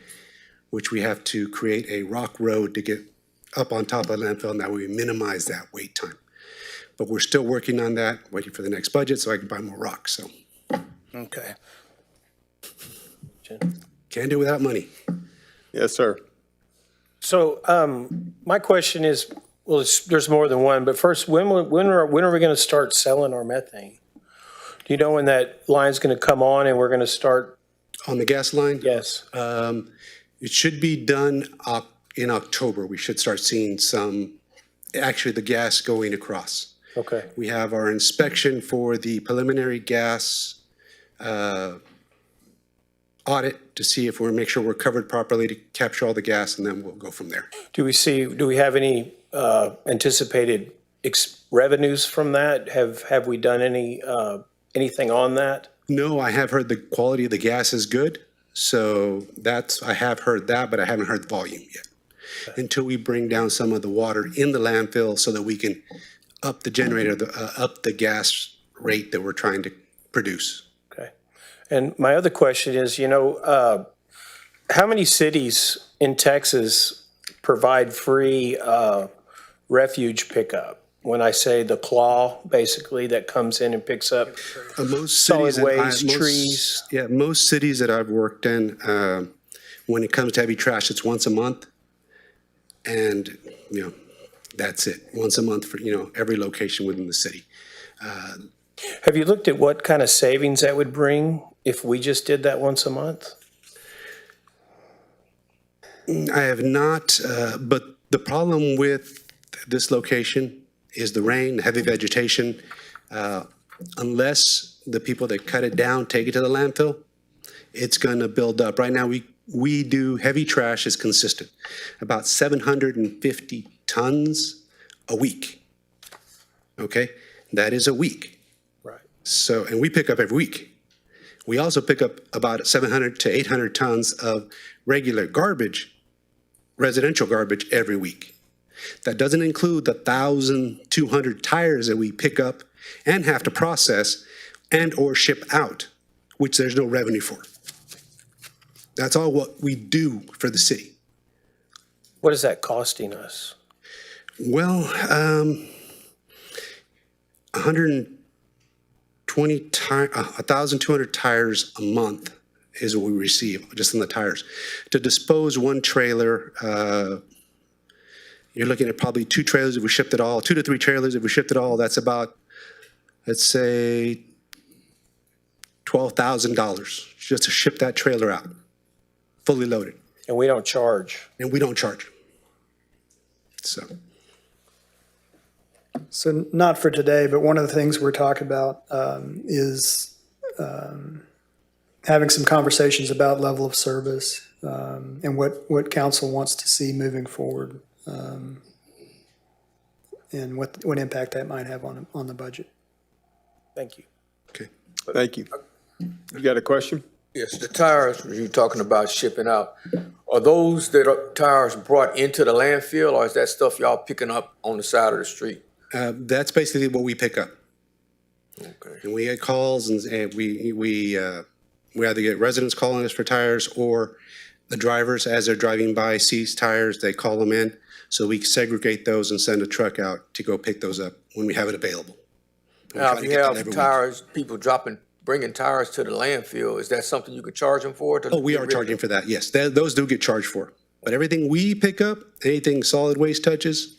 S11: which we have to create a rock road to get up on top of the landfill, and that way we minimize that wait time. But we're still working on that, waiting for the next budget so I can buy more rocks, so.
S7: Okay.
S11: Can't do without money.
S6: Yes, sir.
S12: So my question is, well, there's more than one, but first, when are we going to start selling our methane? Do you know when that line's going to come on and we're going to start?
S11: On the gas line?
S12: Yes.
S11: It should be done in October. We should start seeing actually the gas going across.
S12: Okay.
S11: We have our inspection for the preliminary gas audit to see if make sure we're covered properly to capture all the gas, and then we'll go from there.
S12: Do we have any anticipated revenues from that? Have we done anything on that?
S11: No, I have heard the quality of the gas is good. So I have heard that, but I haven't heard the volume yet. Until we bring down some of the water in the landfill so that we can up the generator, up the gas rate that we're trying to produce.
S12: Okay. And my other question is, how many cities in Texas provide free refuge pickup? When I say the claw, basically, that comes in and picks up
S11: Most
S12: solid
S11: cities,
S12: waste, trees.
S11: Yeah, most cities that I've worked in, when it comes to heavy trash, it's once a month. And, that's it. Once a month for, every location within the city.
S12: Have you looked at what kind of savings that would bring if we just did that once a month?
S11: I have not, but the problem with this location is the rain, the heavy vegetation. Unless the people that cut it down take it to the landfill, it's going to build up. Right now, we do heavy trash is consistent, about 750 tons a week. Okay, that is a week.
S12: Right.
S11: So, and we pick up every week. We also pick up about 700 to 800 tons of regular garbage, residential garbage every week. That doesn't include the 1,200 tires that we pick up and have to process and or ship out, which there's no revenue for. That's all what we do for the city.
S12: What is that costing us?
S11: Well, 1,200 tires a month is what we receive, just in the tires. To dispose one trailer, you're looking at probably 2 trailers if we shipped it all, 2 to 3 trailers if we shipped it all. That's about, let's say, $12,000 just to ship that trailer out, fully loaded.
S12: And we don't charge.
S11: And we don't charge.
S2: So not for today, but one of the things we're talking about is having some conversations about level of service and what council wants to see moving forward, and what impact that might have on the budget.
S12: Thank you.
S11: Okay.
S6: Thank you. You got a question?
S5: Yes, the tires you're talking about shipping out, are those tires brought into the landfill, or is that stuff y'all picking up on the side of the street?
S11: That's basically what we pick up.
S5: Okay.
S11: And we get calls, and we either get residents calling us for tires, or the drivers, as they're driving by, sees tires, they call them in. So we segregate those and send a truck out to go pick those up when we have it available.
S5: Now, if you have tires, people bringing tires to the landfill, is that something you could charge them for?
S11: Oh, we are charging for that, yes. Those do get charged for. But everything we pick up, anything solid waste touches,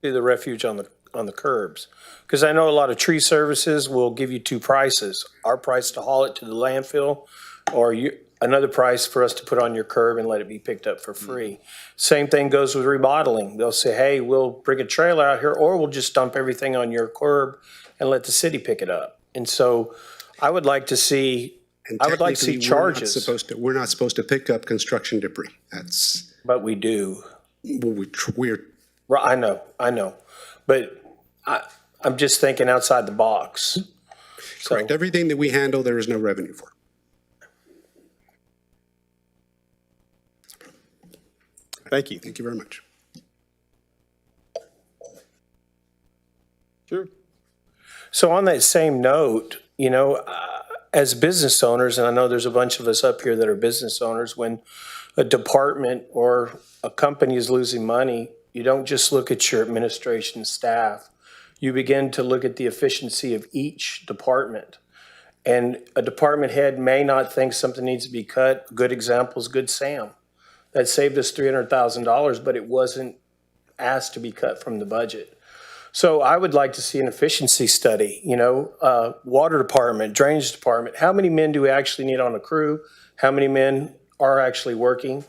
S12: do the refuge on the curbs. Because I know a lot of tree services will give you two prices, our price to haul it to the landfill, or another price for us to put on your curb and let it be picked up for free. Same thing goes with remodeling. They'll say, hey, we'll bring a trailer out here, or we'll just dump everything on your curb and let the city pick it up. And so I would like to see,
S11: And
S12: I would like to see
S11: technically,
S12: charges,
S11: we're not supposed to pick up construction debris. That's,
S12: but we do.
S11: well, we're,
S12: Right, I know. But I'm just thinking outside the box. So,
S11: correct. Everything that we handle, there is no revenue for.
S6: Thank you.
S11: Thank you very much.
S6: Sure.
S12: so on that same note, as business owners, and I know there's a bunch of us up here that are business owners, when a department or a company is losing money, you don't just look at your administration staff. You begin to look at the efficiency of each department. And a department head may not think something needs to be cut. Good example is Good Sam. That saved us $300,000, but it wasn't asked to be cut from the budget. So I would like to see an efficiency study, water department, drainage department. How many men do we actually need on a crew? How many men are actually working?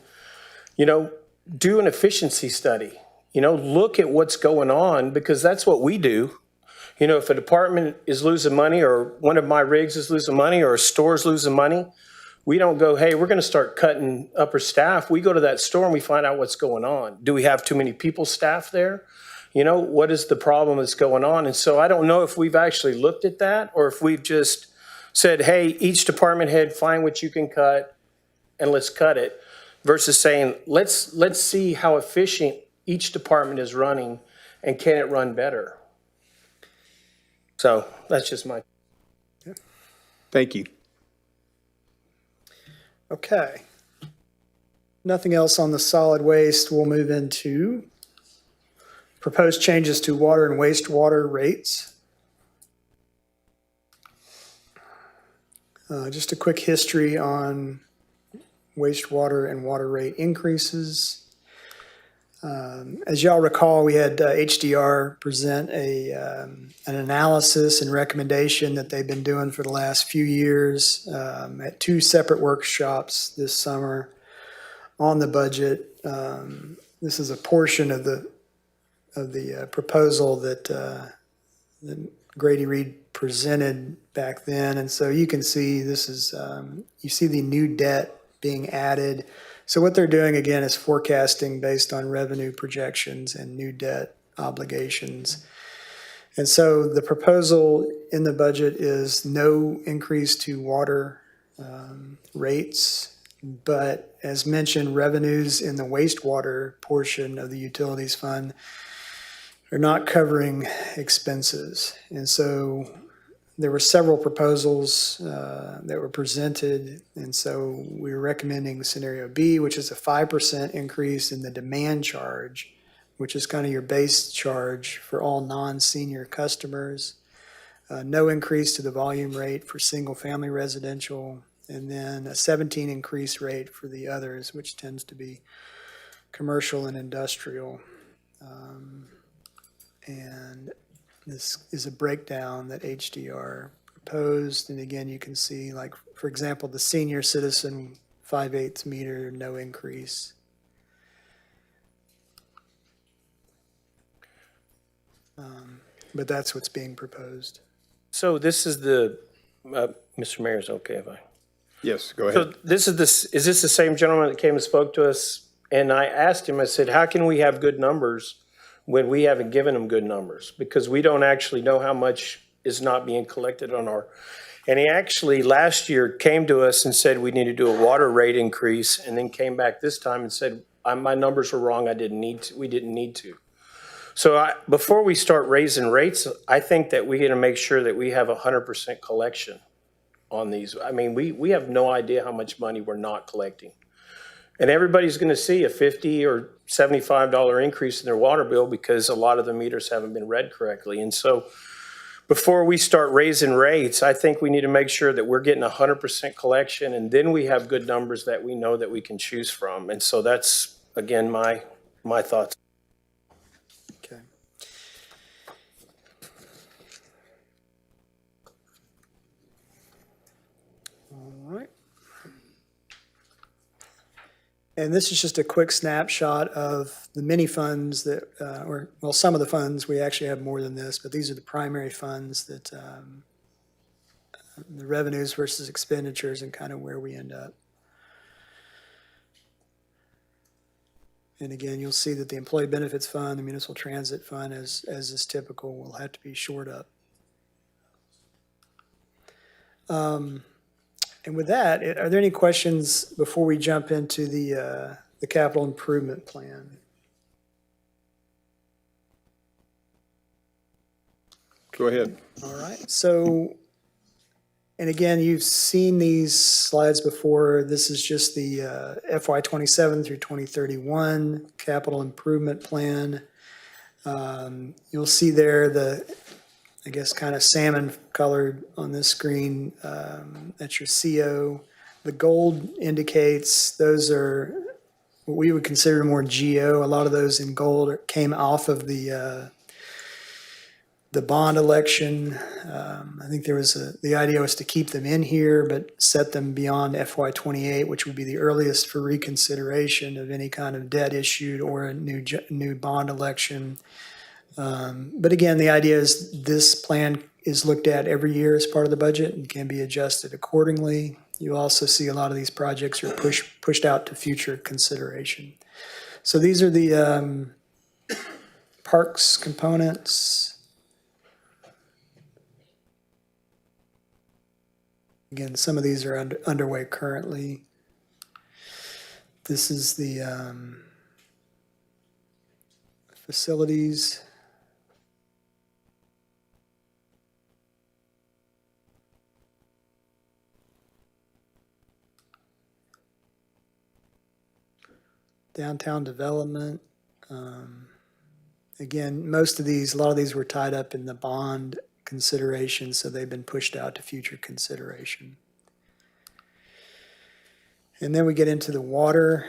S12: Do an efficiency study. Look at what's going on, because that's what we do. If a department is losing money, or one of my rigs is losing money, or a store's losing money, we don't go, hey, we're going to start cutting upper staff. We go to that store and we find out what's going on. Do we have too many people staff there? What is the problem that's going on? And so I don't know if we've actually looked at that, or if we've just said, hey, each department head, find what you can cut and let's cut it, versus saying, let's see how efficient each department is running and can it run better. So that's just my.
S6: Thank you.
S2: Okay. Nothing else on the solid waste. We'll move into proposed changes to water and wastewater rates. Just a quick history on wastewater and water rate increases. As y'all recall, we had HDR present an analysis and recommendation that they've been doing for the last few years at two separate workshops this summer on the budget. This is a portion of the proposal that Grady Reed presented back then, and so you can see this is you see the new debt being added. So what they're doing again is forecasting based on revenue projections and new debt obligations. And so the proposal in the budget is no increase to water rates, but as mentioned, revenues in the wastewater portion of the utilities fund are not covering expenses. And so there were several proposals that were presented, and so we're recommending scenario B, which is a 5% increase in the demand charge, which is kind of your base charge for all non-senior customers. No increase to the volume rate for single-family residential, and then a 17 increase rate for the others, which tends to be commercial and industrial. And this is a breakdown that HDR proposed. And again, you can see, like, for example, the senior citizen 5/8 meter, no increase. But that's what's being proposed.
S12: So this is the, Mr. Mayor, is it okay if I?
S6: Yes, go
S12: So
S6: ahead.
S12: is this the same gentleman that came and spoke to us? And I asked him, I said, how can we have good numbers when we haven't given them good numbers? Because we don't actually know how much is not being collected on our, and he actually last year came to us and said we need to do a water rate increase, and then came back this time and said, my numbers were wrong, we didn't need to. So before we start raising rates, I think that we got to make sure that we have 100% collection on these. I mean, we have no idea how much money we're not collecting. And everybody's going to see a $50 or $75 increase in their water bill because a lot of the meters haven't been read correctly. And so before we start raising rates, I think we need to make sure that we're getting 100% collection, and then we have good numbers that we know that we can choose from. And so that's, again, my thoughts.
S2: Okay. And this is just a quick snapshot of the many funds that, well, some of the funds, we actually have more than this, but these are the primary funds that, the revenues versus expenditures and kind of where we end up. And again, you'll see that the employee benefits fund, the municipal transit fund, as is typical, will have to be shored up. And with that, are there any questions before we jump into the capital improvement plan?
S6: Go ahead.
S2: All right, so, and again, you've seen these slides before. This is just the FY '27 through 2031 capital improvement plan. You'll see there the, I guess, kind of salmon colored on this screen, that's your CO. The gold indicates those are what we would consider more GO. A lot of those in gold came off of the bond election. I think there was the idea was to keep them in here, but set them beyond FY '28, which would be the earliest for reconsideration of any kind of debt issued or a new bond election. But again, the idea is this plan is looked at every year as part of the budget and can be adjusted accordingly. You also see a lot of these projects are pushed out to future consideration. So these are the parks components. Again, some of these are underway currently. This is the facilities. Downtown development. Again, a lot of these were tied up in the bond consideration, so they've been pushed out to future consideration. And then we get into the water.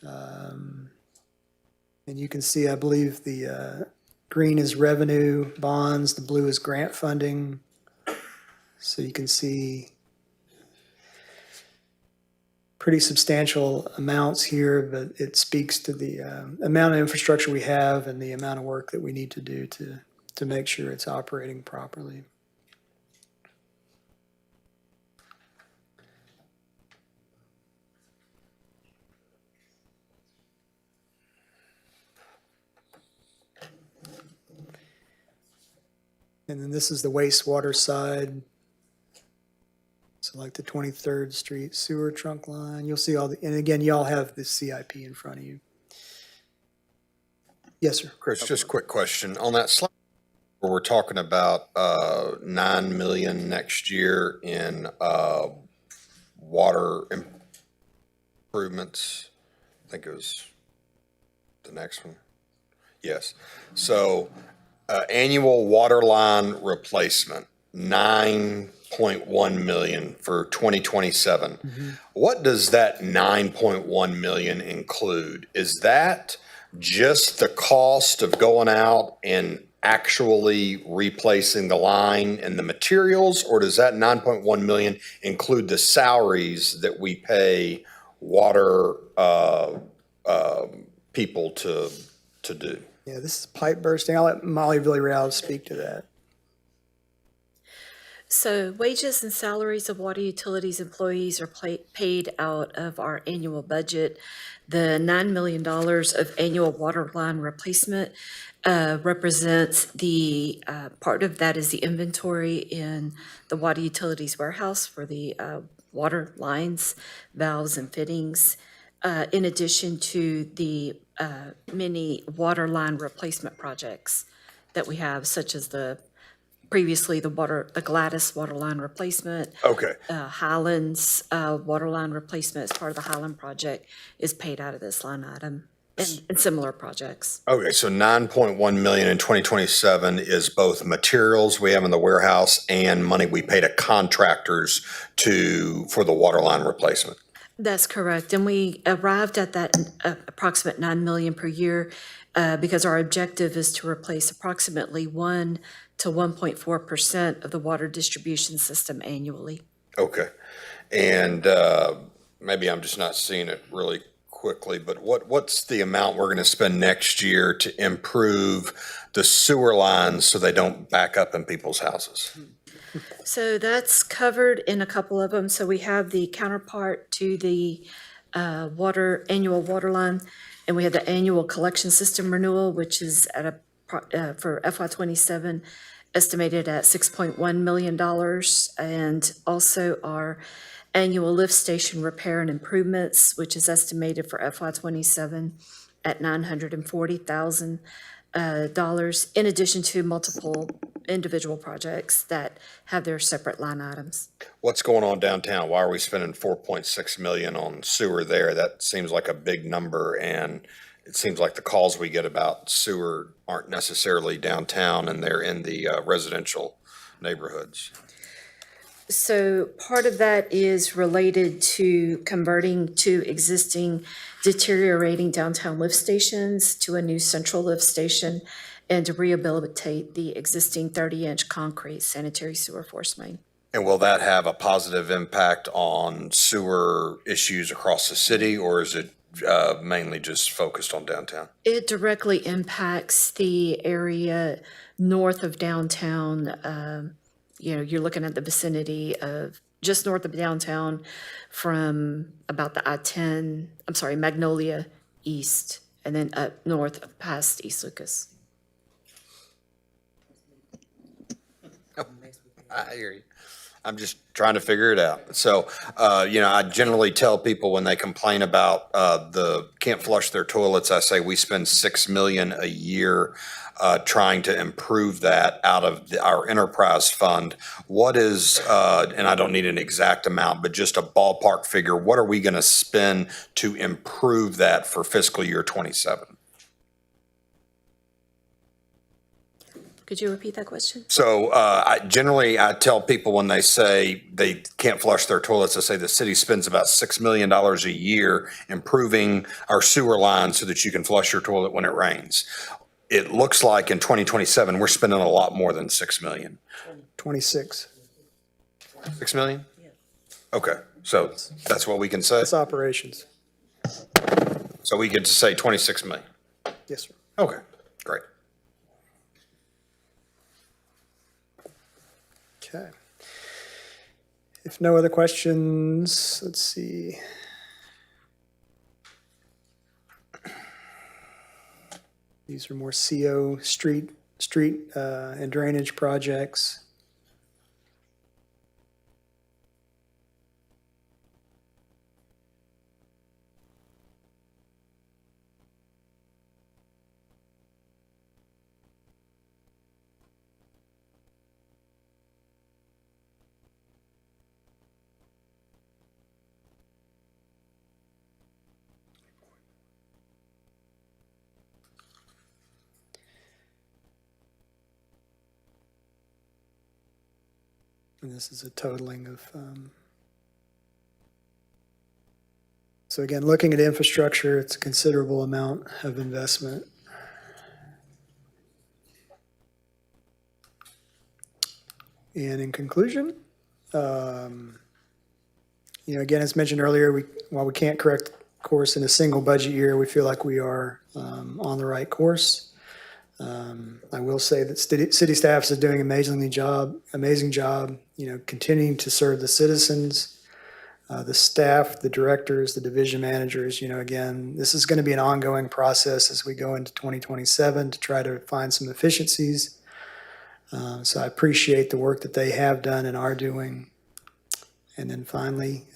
S2: And you can see, I believe the green is revenue bonds, the blue is grant funding. So you can see pretty substantial amounts here, but it speaks to the amount of infrastructure we have and the amount of work that we need to do to make sure it's operating properly. And then this is the wastewater side. So like the 23rd Street sewer trunk line, you'll see all the, and again, y'all have the CIP in front of you. Yes, sir.
S1: Chris, just a quick question. On that slide where we're talking about 9 million next year in water improvements, I think it was the next one. Yes. So annual water line replacement, 9.1 million for 2027.
S2: Mm-hmm.
S1: What does that 9.1 million include? Is that just the cost of going out and actually replacing the line and the materials, or does that 9.1 million include the salaries that we pay water people to do?
S2: Yeah, this is pipe bursting. I'll let Molly Villarreal speak to that.
S13: So wages and salaries of water utilities employees are paid out of our annual budget. The $9 million of annual water line replacement represents the part of that is the inventory in the water utilities warehouse for the water lines, valves, and fittings, in addition to the many water line replacement projects that we have, such as previously the Gladys water line replacement.
S1: Okay.
S13: Highlands water line replacement as part of the Highland project is paid out of this line item, and similar projects.
S1: Okay, so 9.1 million in 2027 is both materials we have in the warehouse and money we pay to contractors for the water line replacement.
S13: That's correct, and we arrived at that approximate 9 million per year because our objective is to replace approximately 1 to 1.4% of the water distribution system annually.
S1: Okay, and maybe I'm just not seeing it really quickly, but what's the amount we're going to spend next year to improve the sewer lines so they don't back up in people's houses?
S13: So that's covered in a couple of them. So we have the counterpart to the annual water line, and we have the annual collection system renewal, which is at for FY '27, estimated at $6.1 million, and also our annual lift station repair and improvements, which is estimated for FY '27 at $940,000, in addition to multiple individual projects that have their separate line items.
S1: What's going on downtown? Why are we spending 4.6 million on sewer there? That seems like a big number, and it seems like the calls we get about sewer aren't necessarily downtown, and they're in the residential neighborhoods.
S13: So part of that is related to converting two existing deteriorating downtown lift stations to a new central lift station, and to rehabilitate the existing 30-inch concrete sanitary sewer force main.
S1: And will that have a positive impact on sewer issues across the city, or is it mainly just focused on downtown?
S13: It directly impacts the area north of downtown. You're looking at the vicinity of just north of downtown from about the Magnolia East, and then up north past East Lucas.
S1: I hear you. I'm just trying to figure it out. So, I generally tell people when they complain about can't flush their toilets, I say we spend $6 million a year trying to improve that out of our enterprise fund. What is, and I don't need an exact amount, but just a ballpark figure, what are we going to spend to improve that for fiscal year 27?
S13: Could you repeat that question?
S1: So I tell people when they say they can't flush their toilets, I say the city spends about $6 million a year improving our sewer lines so that you can flush your toilet when it rains. It looks like in 2027, we're spending a lot more than $6 million.
S2: 26.
S1: $6 million? Okay, so that's what we can say?
S2: That's operations.
S1: So we get to say 26 million?
S2: Yes, sir.
S1: Okay, great.
S2: Okay. If no other questions, let's see. These are more CO street and drainage projects. And this is a totaling of, so again, looking at infrastructure, it's a considerable amount of investment. And in conclusion, again, as mentioned earlier, while we can't correct course in a single budget year, we feel like we are on the right course. I will say that city staff is doing an amazing job, continuing to serve the citizens, the staff, the directors, the division managers. Again, this is going to be an ongoing process as we go into 2027 to try to find some efficiencies. So I appreciate the work that they have done and are doing. And then finally,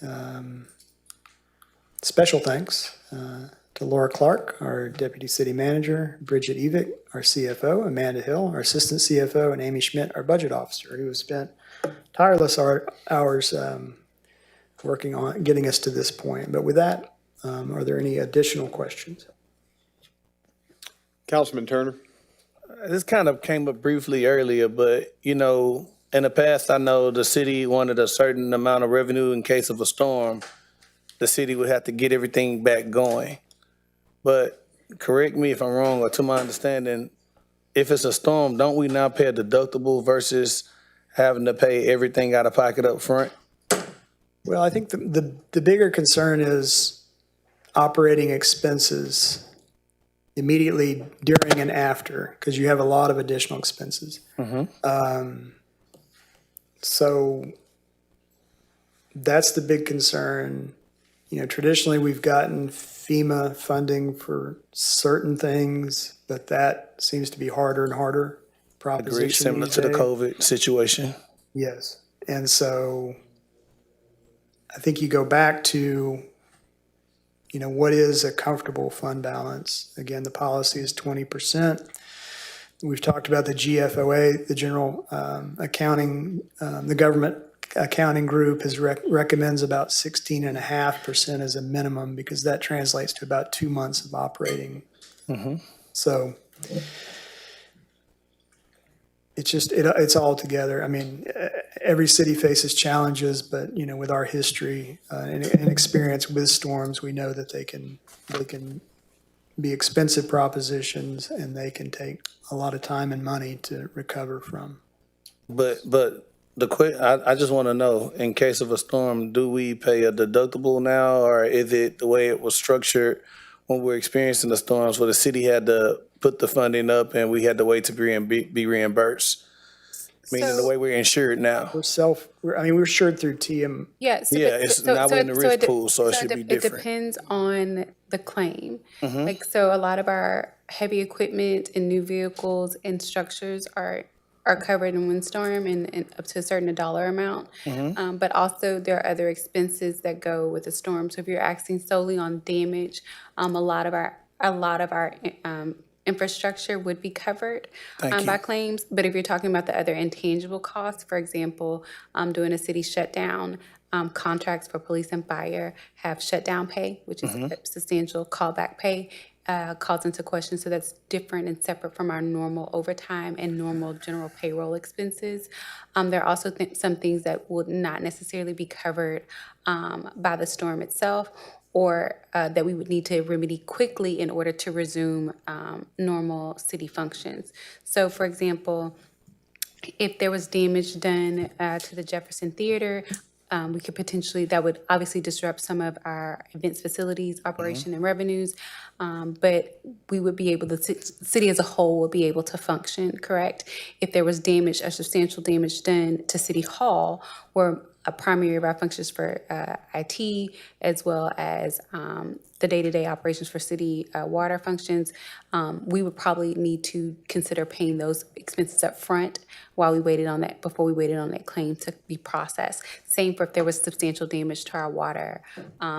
S2: special thanks to Laura Clark, our Deputy City Manager, Bridget Evick, our CFO, Amanda Hill, our Assistant CFO, and Amy Schmidt, our Budget Officer, who has spent tireless hours working on getting us to this point. But with that, are there any additional questions?
S6: Councilman Turner?
S7: This kind of came up briefly earlier, but, in the past, I know the city wanted a certain amount of revenue in case of a storm. The city would have to get everything back going. But correct me if I'm wrong, or to my understanding, if it's a storm, don't we now pay a deductible versus having to pay everything out of pocket up front?
S2: Well, I think the bigger concern is operating expenses immediately during and after, because you have a lot of additional expenses. So that's the big concern. You know, traditionally, we've gotten FEMA funding for certain things, but that seems to be harder and harder proposition
S7: Agreed, similar
S2: these
S7: to the
S2: days.
S7: COVID situation.
S2: Yes. And so I think you go back to, you know, what is a comfortable fund balance? Again, the policy is 20%. We've talked about the GFOA, the general accounting, the government accounting group recommends about 16.5% as a minimum, because that translates to about 2 months of operating. So it's just, it's all together. I mean, every city faces challenges, but, you know, with our history and experience with storms, we know that they can be expensive propositions, and they can take a lot of time and money to recover from.
S7: But I just want to know, in case of a storm, do we pay a deductible now, or is it the way it was structured when we're experiencing the storms, where the city had to put the funding up and we had to wait to be reimbursed? Meaning the way we're insured now.
S2: We're insured through TM.
S10: Yeah. So,
S7: Yeah, it's now we're in the risk pool, so it should be
S10: It
S7: different.
S10: depends on the claim. Like, so a lot of our heavy equipment and new vehicles and structures are covered in windstorm and up to a certain dollar amount. But also there are other expenses that go with the storm. So if you're asking solely on damage, a lot of our infrastructure would be covered by claims. But if you're talking about the other intangible costs, for example, doing a city shutdown, contracts for police and fire have shutdown pay, which is substantial callback pay. Calls into question, so that's different and separate from our normal overtime and normal general payroll expenses. There are also some things that would not necessarily be covered by the storm itself, or that we would need to remedy quickly in order to resume normal city functions. So, for example, if there was damage done to the Jefferson Theater, we could potentially, that would obviously disrupt some of our events facilities, operation and revenues, but we would be able to, city as a whole would be able to function, correct? If there was damage, or substantial damage done to City Hall, where a primary of our functions for IT, as well as the day-to-day operations for city water functions, we would probably need to consider paying those expenses up front while we waited on that, before we waited on that claim to be processed. Same for if there was substantial damage to our water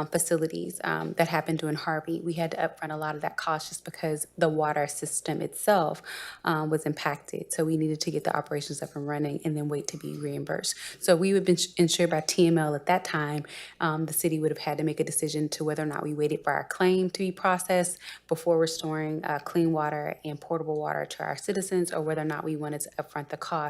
S10: facilities that happened during Harvey. We had to upfront a lot of that cost just because the water system itself was impacted. So we needed to get the operations up and running and then wait to be reimbursed. So we would be insured by TML at that time. The city would have had to make a decision to whether or not we waited for our claim to be processed before restoring clean water and portable water to our citizens, or whether or not we wanted to upfront the cost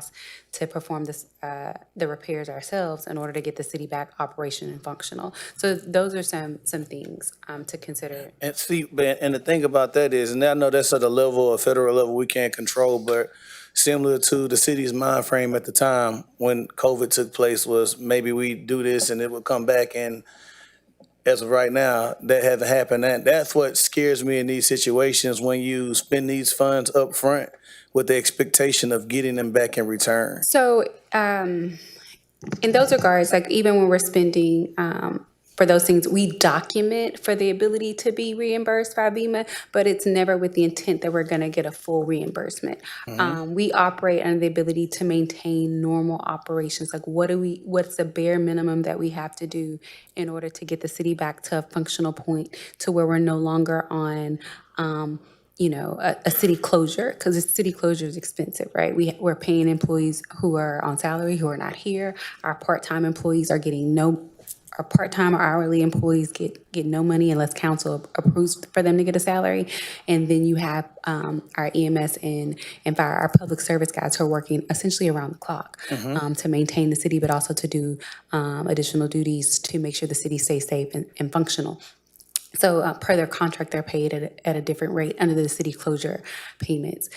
S10: to perform the repairs ourselves in order to get the city back operational and functional. So those are some things to consider.
S7: And see, and the thing about that is, and I know that's at a level, a federal level, we can't control, but similar to the city's mind frame at the time when COVID took place was maybe we do this and it would come back, and as of right now, that hasn't happened. And that's what scares me in these situations, when you spend these funds up front with the expectation of getting them back in return.
S10: So in those regards, like even when we're spending for those things, we document for the ability to be reimbursed by BEMA, but it's never with the intent that we're going to get a full reimbursement. We operate under the ability to maintain normal operations. Like what's the bare minimum that we have to do in order to get the city back to a functional point to where we're no longer on a city closure, because a city closure is expensive, right? We're paying employees who are on salary, who are not here. Our part-time employees are getting our part-time or hourly employees get no money unless council approves for them to get a salary. And then you have our EMS and fire, our public service guys who are working essentially around the clock to maintain the city, but also to do additional duties to make sure the city stays safe and functional. So per their contract, they're paid at a different rate under the city closure payments.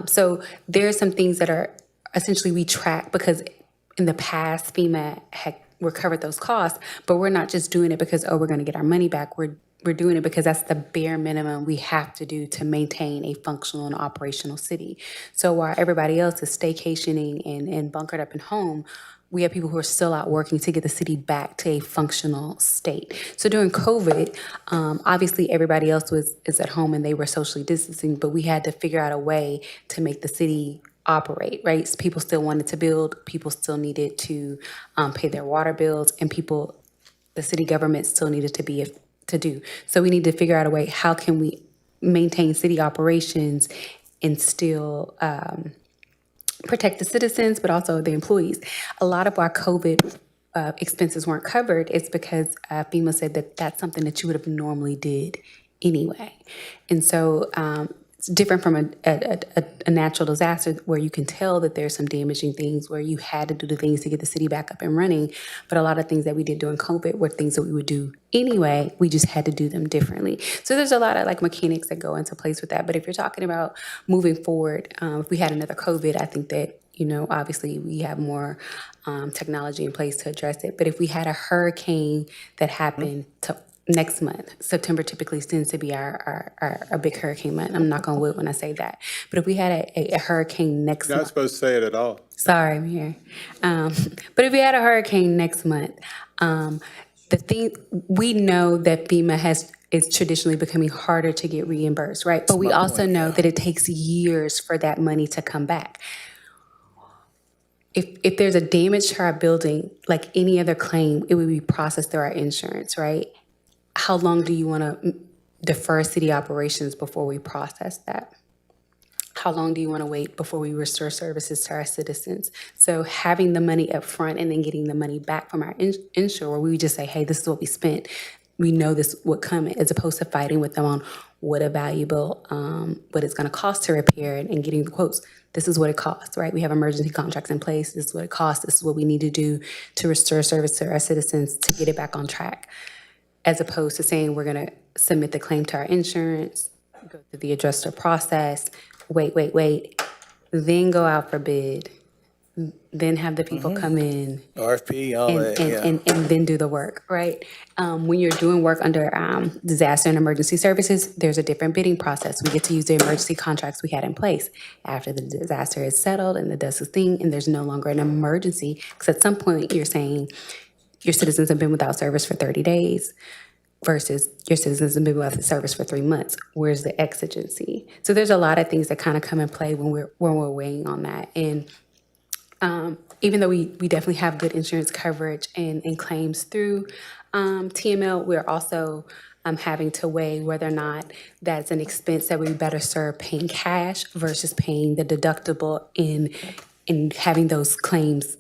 S10: So there are some things that are essentially we track, because in the past FEMA had recovered those costs, but we're not just doing it because, we're going to get our money back. We're we're doing it because that's the bare minimum we have to do to maintain a functional and operational city. So while everybody else is staycationing and bunkered up in home, we have people who are still out working to get the city back to a functional state. So during COVID, obviously everybody else is at home and they were socially distancing, but we had to figure out a way to make the city operate, right? So people still wanted to build, people still needed to pay their water bills, and the city government still needed to do. So we need to figure out a way, how can we maintain city operations and still protect the citizens, but also the employees. A lot of why COVID expenses weren't covered is because FEMA said that that's something that you would have normally did anyway. And so it's different from a natural disaster where you can tell that there's some damaging things, where you had to do the things to get the city back up and running. But a lot of things that we did during COVID were things that we would do anyway. We just had to do them differently. So there's a lot of like mechanics that go into place with that. But if you're talking about moving forward, if we had another COVID, I think that, obviously we have more technology in place to address it. But if we had a hurricane that happened next month, September typically tends to be our big hurricane month. I'm not going to wood when I say that. But if we had a hurricane next
S6: You're not
S10: month.
S6: supposed to say it at all.
S10: Sorry, I'm here. But if we had a hurricane next month, the thing, we know that FEMA is traditionally becoming harder to get reimbursed, right? But we also know that it takes years for that money to come back. If there's a damage to our building, like any other claim, it would be processed through our insurance, right? How long do you want to defer city operations before we process that? How long do you want to wait before we restore services to our citizens? So having the money up front and then getting the money back from our insurer, we would just say, hey, this is what we spent. We know this would come, as opposed to fighting with them on what it's going to cost to repair it and getting the quotes. This is what it costs, right? We have emergency contracts in place. This is what it costs. This is what we need to do to restore service to our citizens to get it back on track. As opposed to saying we're going to submit the claim to our insurance, go through the adjuster process, wait, then go out for bid, then have the people come in.
S7: RFP, all that, yeah.
S10: And then do the work, right? When you're doing work under disaster and emergency services, there's a different bidding process. We get to use the emergency contracts we had in place. After the disaster is settled and the dust is thing, and there's no longer an emergency, because at some point you're saying your citizens have been without service for 30 days versus your citizens have been without service for 3 months. Where's the exigency? So there's a lot of things that kind of come in play when we're weighing on that. And even though we definitely have good insurance coverage and claims through TML, we're also having to weigh whether or not that's an expense that we better serve paying cash versus paying the deductible in having those claims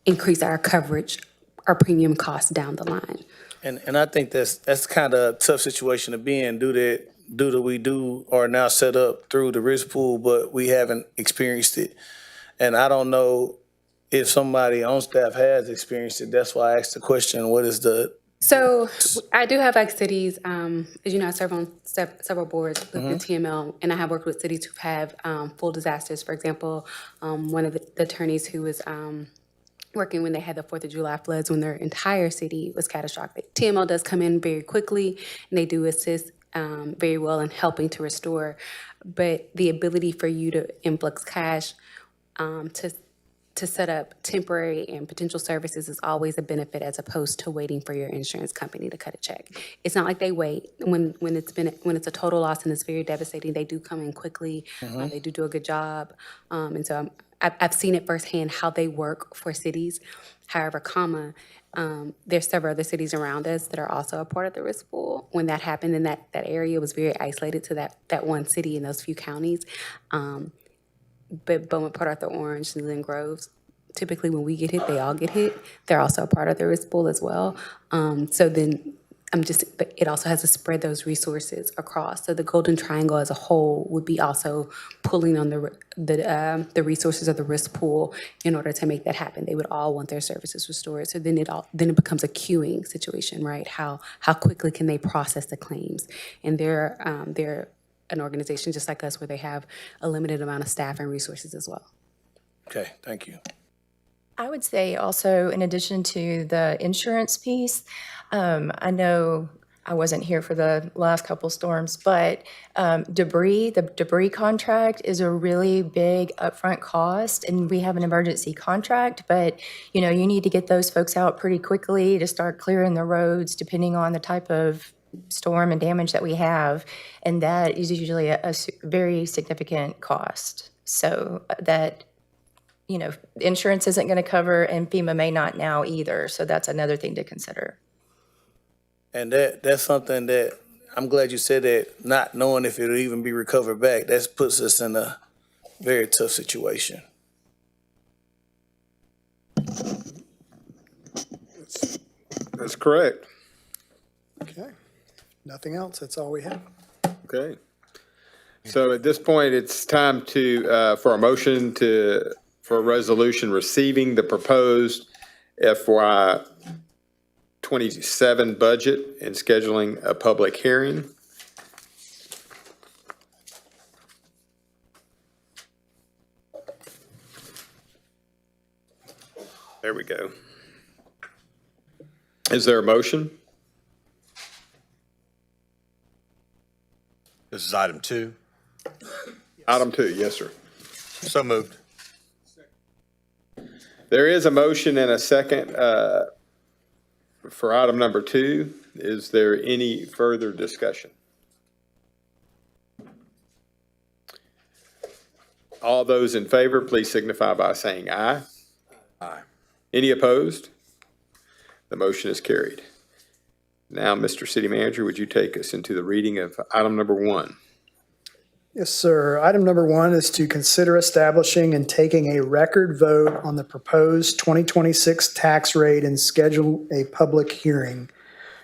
S10: increase our coverage, our premium costs down the line.
S7: And I think that's kind of a tough situation to be in due to we are now set up through the risk pool, but we haven't experienced it. And I don't know if somebody on staff has experienced it. That's why I asked the question, what is the...
S10: So I do have like cities, as you know, I serve on several boards with the TML, and I have worked with cities who have full disasters. For example, one of the attorneys who was working when they had the 4th of July floods, when their entire city was catastrophic. TML does come in very quickly, and they do assist very well in helping to restore. But the ability for you to influx cash to set up temporary and potential services is always a benefit, as opposed to waiting for your insurance company to cut a check. It's not like they wait when it's a total loss and it's very devastating. They do come in quickly. They do a good job, and so I've seen it firsthand how they work for cities. However, there's several other cities around us that are also a part of the risk pool. When that happened, and that area was very isolated to that one city in those few counties. But Beaumont, Port Arthur, Orange, and Glen Groves, typically when we get hit, they all get hit. They're also a part of the risk pool as well. So then but it also has to spread those resources across. So the Golden Triangle as a whole would be also pulling on the resources of the risk pool in order to make that happen. They would all want their services restored. So then it becomes a queuing situation, right? How quickly can they process the claims? And they're an organization just like us where they have a limited amount of staff and resources as well.
S7: Okay, thank you.
S9: I would say also, in addition to the insurance piece, I know I wasn't here for the last couple storms, but the debris contract is a really big upfront cost, and we have an emergency contract, but, you need to get those folks out pretty quickly to start clearing the roads, depending on the type of storm and damage that we have, and that is usually a very significant cost. So that, insurance isn't going to cover, and FEMA may not now either, so that's another thing to consider.
S7: And that's something that, I'm glad you said that, not knowing if it'll even be recovered back, that puts us in a very tough situation.
S6: That's correct.
S2: Okay. Nothing else. That's all we have.
S6: Okay. So at this point, it's time for a motion for a resolution receiving the proposed FY 27 budget and scheduling a public hearing. There we go. Is there a motion?
S1: This is item 2.
S6: Item 2, yes, sir.
S1: So moved.
S6: There is a motion and a second for item number 2. Is there any further discussion? All those in favor, please signify by saying aye.
S1: Aye.
S6: Any opposed? The motion is carried. Now, Mr. City Manager, would you take us into the reading of item number 1?
S2: Yes, sir. Item number 1 is to consider establishing and taking a record vote on the proposed 2026 tax rate and schedule a public hearing.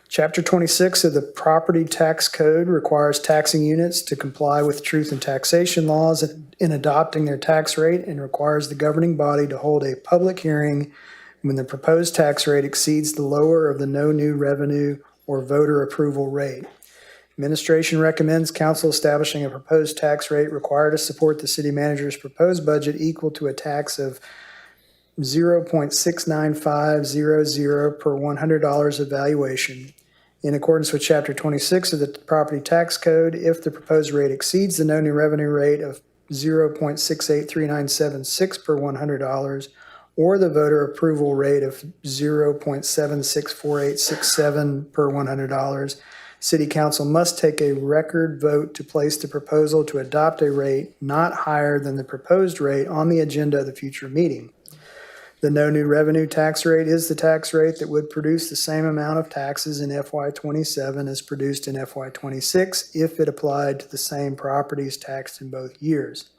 S2: Chapter 26 of the Property Tax Code requires taxing units to comply with truth and taxation laws in adopting their tax rate, and requires the governing body to hold a public hearing when the proposed tax rate exceeds the lower of the no new revenue or voter approval rate. Administration recommends council establishing a proposed tax rate required to support the city manager's proposed budget equal to a tax of 0.69500 per $100 of valuation. In accordance with Chapter 26 of the Property Tax Code, if the proposed rate exceeds the no new revenue rate of 0.683976 per $100, or the voter approval rate of 0.764867 per $100, City Council must take a record vote to place the proposal to adopt a rate not higher than the proposed rate on the agenda of the future meeting. The no new revenue tax rate is the tax rate that would produce the same amount of taxes in FY 27 as produced in FY 26 if it applied to the same properties taxed in both years.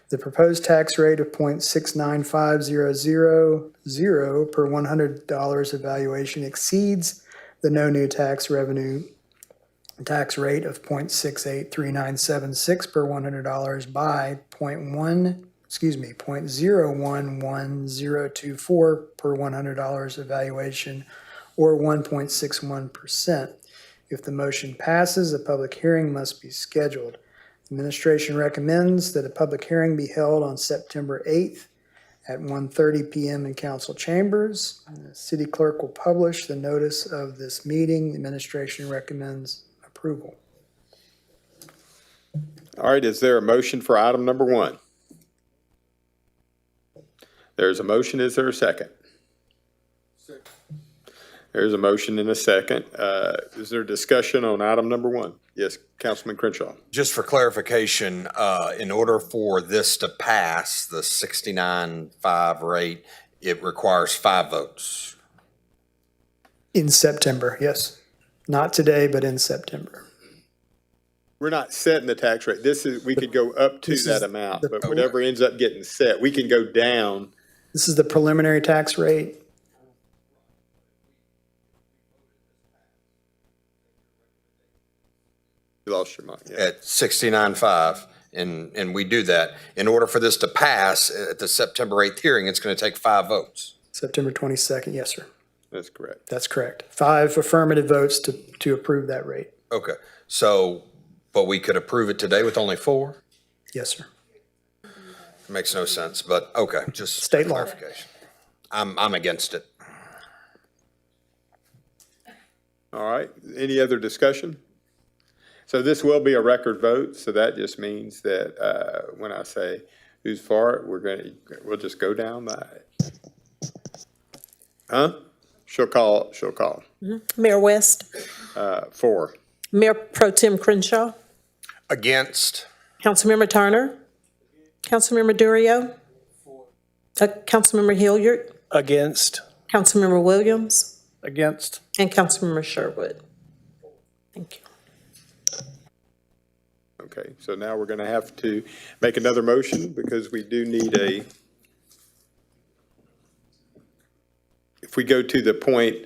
S2: The proposed tax rate of 0.69500 per $100 of valuation exceeds the no new tax revenue tax rate of 0.683976 per $100 by 0.011024 per $100 of valuation, or 1.61%. If the motion passes, a public hearing must be scheduled. Administration recommends that a public hearing be held on September 8th at 1:30 p.m. in council chambers. The city clerk will publish the notice of this meeting. The administration recommends approval.
S6: All right, is there a motion for item number 1? There's a motion. Is there a second? Second. There's a motion and a second. Is there discussion on item number 1? Yes, Councilman Crenshaw.
S1: Just for clarification, in order for this to pass, the 69.5 rate, it requires 5 votes.
S2: In September, yes. Not today, but in September.
S6: We're not setting the tax rate. We could go up to that amount, but whatever ends up getting set, we can go down.
S2: This is the preliminary tax rate.
S6: You lost your mind. Yeah.
S1: At 69.5, and we do that. In order for this to pass at the September 8th hearing, it's going to take 5 votes.
S2: September 22nd, yes, sir.
S6: That's correct.
S2: That's correct. 5 affirmative votes to approve that rate.
S1: Okay, so, but we could approve it today with only 4?
S2: Yes, sir.
S1: Makes no sense, but okay, just
S2: State law.
S1: clarification. I'm against it.
S6: All right, any other discussion? So this will be a record vote, so that just means that when I say who's for it, we'll just go down that. Huh? She'll call.
S14: Mayor West,
S6: For.
S14: Mayor Pro Tem Crenshaw,
S1: Against.
S14: Councilmember Turner, Councilmember Durio, Councilmember Hilliard,
S12: Against.
S14: Councilmember Williams,
S8: Against.
S14: and Councilmember Sherwood. Thank you.
S6: Okay, so now we're going to have to make another motion because we do need if we go to the point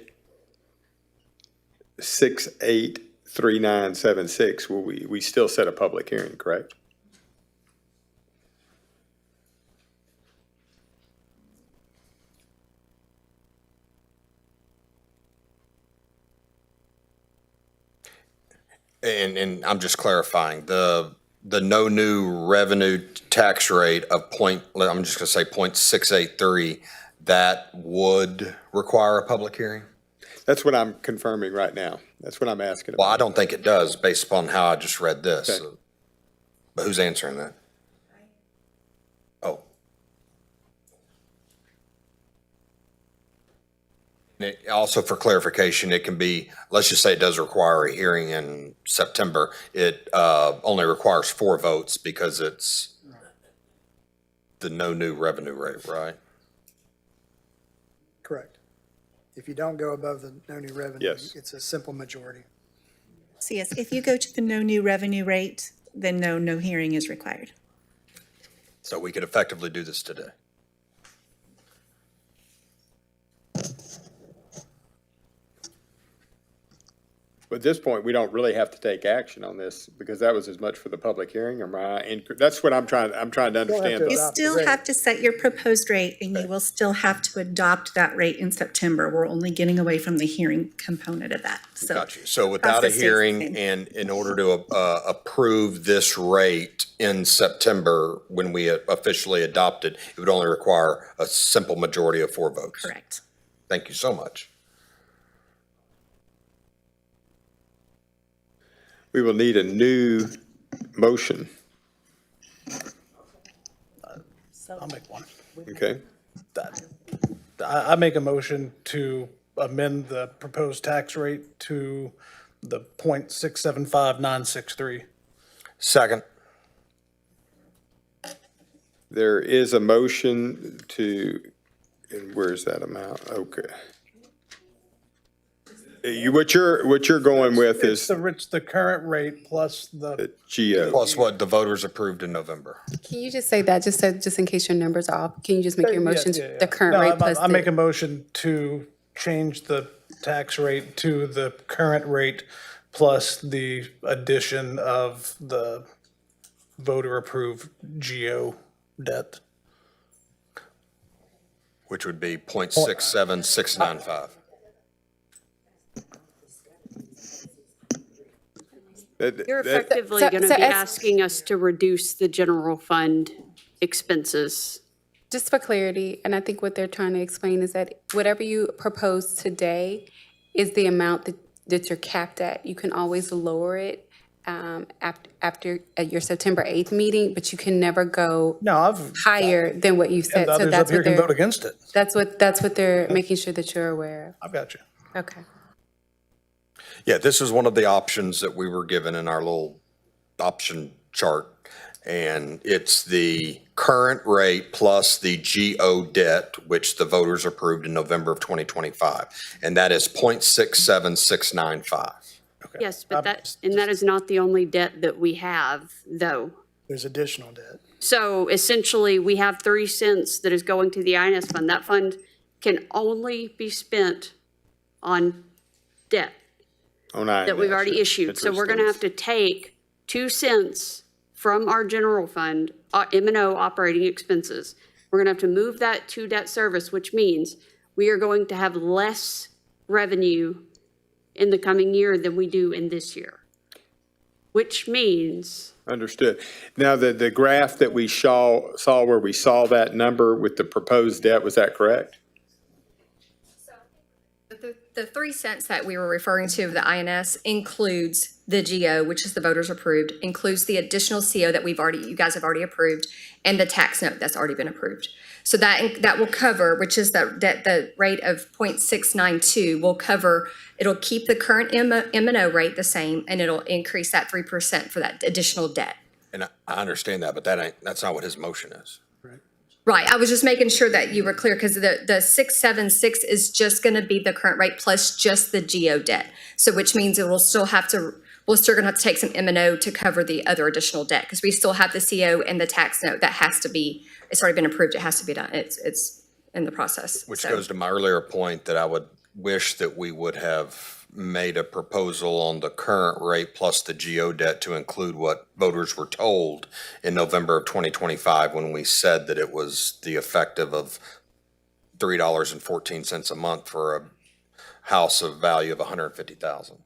S6: 683976, we still set a public hearing, correct?
S1: And I'm just clarifying, the no new revenue tax rate of I'm just gonna say 0.683, that would require a public hearing?
S6: That's what I'm confirming right now. That's what I'm asking
S1: Well, I
S6: about.
S1: don't think it does, based upon how I just read this.
S6: Okay.
S1: But who's answering that? Oh. Also, for clarification, it can be, let's just say it does require a hearing in September. It only requires 4 votes because it's the no new revenue rate, right?
S2: Correct. If you don't go above the no new revenue,
S6: Yes.
S2: it's a simple majority.
S15: So yes, if you go to the no new revenue rate, then no hearing is required.
S1: So we could effectively do this today.
S6: But at this point, we don't really have to take action on this because that was as much for the public hearing, that's what I'm trying to understand.
S15: You
S2: Adopt the
S15: still
S2: rate.
S15: have to set your proposed rate, and you will still have to adopt that rate in September. We're only getting away from the hearing component of that, so.
S1: Got you. So without a
S15: process stays the
S1: hearing
S15: same.
S1: and in order to approve this rate in September, when we officially adopt it, it would only require a simple majority of 4 votes.
S15: Correct.
S1: Thank you so much.
S6: We will need a new motion,
S8: I'll make one.
S6: okay?
S8: I make a motion to amend the proposed tax rate to the 0.675963.
S1: Second.
S6: There is a motion and where's that amount? Okay. What you're going with
S8: It's
S6: is
S8: the current rate plus the,
S6: GO.
S1: Plus what the voters approved in November.
S10: Can you just say that, just in case your numbers are off? Can you just make your motion
S8: Yeah.
S10: the current
S8: No,
S10: rate plus
S8: I make a
S10: the?
S8: motion to change the tax rate to the current rate plus the addition of the voter-approved GO debt.
S1: Which would be 0.67695.
S4: You're effectively
S10: so-
S4: going to
S10: so
S4: be
S10: as-
S4: asking us to reduce the general fund expenses.
S10: Just for clarity, and I think what they're trying to explain is that whatever you propose today is the amount that you're capped at. You can always lower it after at your September 8th meeting, but you can never go
S8: No, I've,
S10: higher than what you said.
S8: and
S10: So
S8: others up
S10: that's
S8: here
S10: what
S8: can vote
S10: they're,
S8: against it.
S10: that's what they're making sure that you're aware
S8: I've got you.
S10: of. Okay.
S1: Yeah, this is one of the options that we were given in our little option chart. And it's the current rate plus the GO debt, which the voters approved in November of 2025. And that is 0.67695.
S4: Yes, but that is not the only debt that we have, though.
S2: There's additional debt.
S4: So essentially, we have 3 cents that is going to the INS fund. That fund can only be spent on debt that we've already issued. So we're going to have to take 2 cents from our general fund, M&O operating expenses. We're going to have to move that to debt service, which means we are going to have less revenue in the coming year than we do in this year, which means.
S6: Understood. Now, the graph that we saw where we saw that number with the proposed debt, was that correct?
S16: The 3 cents that we were referring to of the INS includes the GO, which is the voters approved, includes the additional CO that you guys have already approved, and the tax note that's already been approved. So that will cover, which is the rate of 0.692 will cover, it'll keep the current M&O rate the same, and it'll increase that 3% for that additional debt.
S1: And I understand that, but that's not what his motion is.
S16: Right, I was just making sure that you were clear, because the 676 is just gonna be the current rate plus just the GO debt. So which means we're still gonna have to take some M&O to cover the other additional debt, because we still have the CO and the tax note that has to be, it's already been approved, it has to be done, it's in the process.
S1: Which
S16: So-
S1: goes to my earlier point that I would wish that we would have made a proposal on the current rate plus the GO debt to include what voters were told in November of 2025 when we said that it was the effective of $3.14 a month for a house of value of $150,000.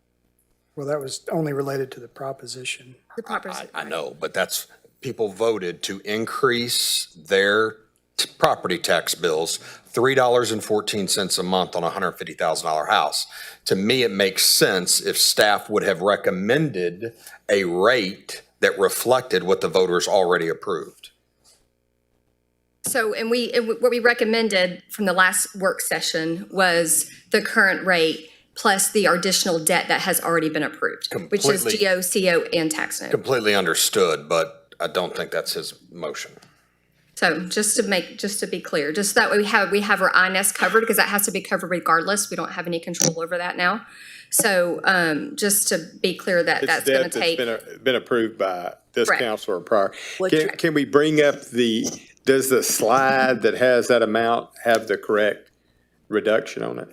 S2: Well, that was only related to the proposition.
S16: The proposition.
S1: I know, but that's, people voted to increase their property tax bills $3.14 a month on a $150,000 house. To me, it makes sense if staff would have recommended a rate that reflected what the voters already approved.
S16: So, what we recommended from the last work session was the current rate plus the additional debt that has already been approved, which is
S1: Completely.
S16: GO, CO, and tax note.
S1: Completely understood, but I don't think that's his motion.
S16: So just to be clear, just that way we have our INS covered, because that has to be covered regardless. We don't have any control over that now. So just to be clear that
S6: It's
S16: that's going to
S6: debt
S16: take.
S6: that's been approved by this
S16: Correct.
S6: council or prior.
S3: What
S6: Can,
S3: tra-
S6: can we bring up does the slide that has that amount have the correct reduction on it?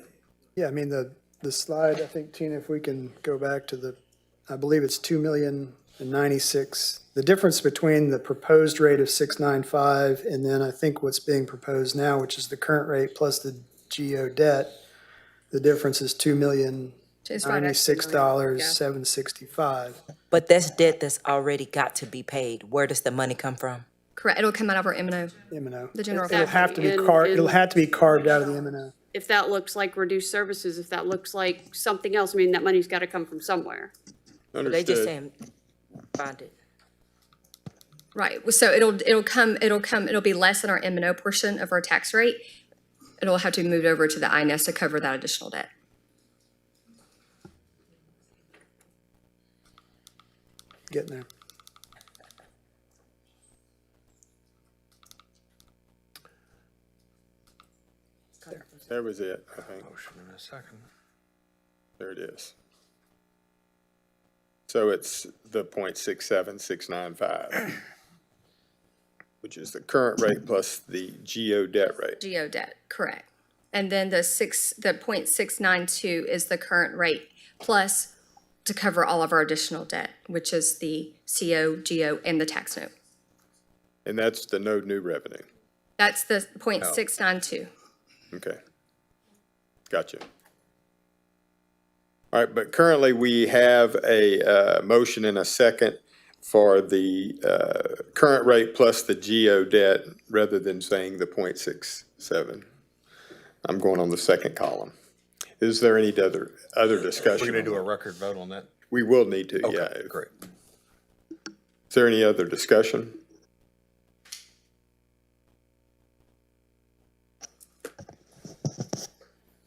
S2: Yeah, I mean, the slide, I think, Tina, if we can go back to I believe it's 2,096,000. The difference between the proposed rate of 695 and then I think what's being proposed now, which is the current rate plus the GO debt, the difference is $2,096,765.
S3: But that's debt that's already got to be paid. Where does the money come from?
S16: Correct. It'll come out of our M&O.
S2: M&O.
S16: The general
S2: It'll
S16: fund.
S2: have to be
S4: And-
S2: it'll have to be carved out of the M&O.
S4: If that looks like reduced services, if that looks like something else, I mean, that money's gotta come from somewhere.
S3: They just
S6: Understood.
S3: saying, find it.
S16: Right. So it'll be less than our M&O portion of our tax rate. It'll have to be moved over to the INS to cover that additional debt.
S2: Getting there.
S6: There was it, I think.
S1: Motion in a second.
S6: There it is. So it's the 0.67695, which is the current rate plus the GO debt rate.
S16: GO debt, correct. And then the 0.692 is the current rate plus to cover all of our additional debt, which is the CO, GO, and the tax note.
S6: And that's the no new revenue.
S16: That's the 0.692.
S6: Okay. Gotcha. All right, but currently we have a motion and a second for the current rate plus the GO debt rather than saying the 0.67. I'm going on the second column. Is there any other discussion?
S1: We're going to do
S6: on
S1: a
S6: that?
S1: record vote on that?
S6: We will need to, yeah.
S1: Okay, great.
S6: Is there any other discussion?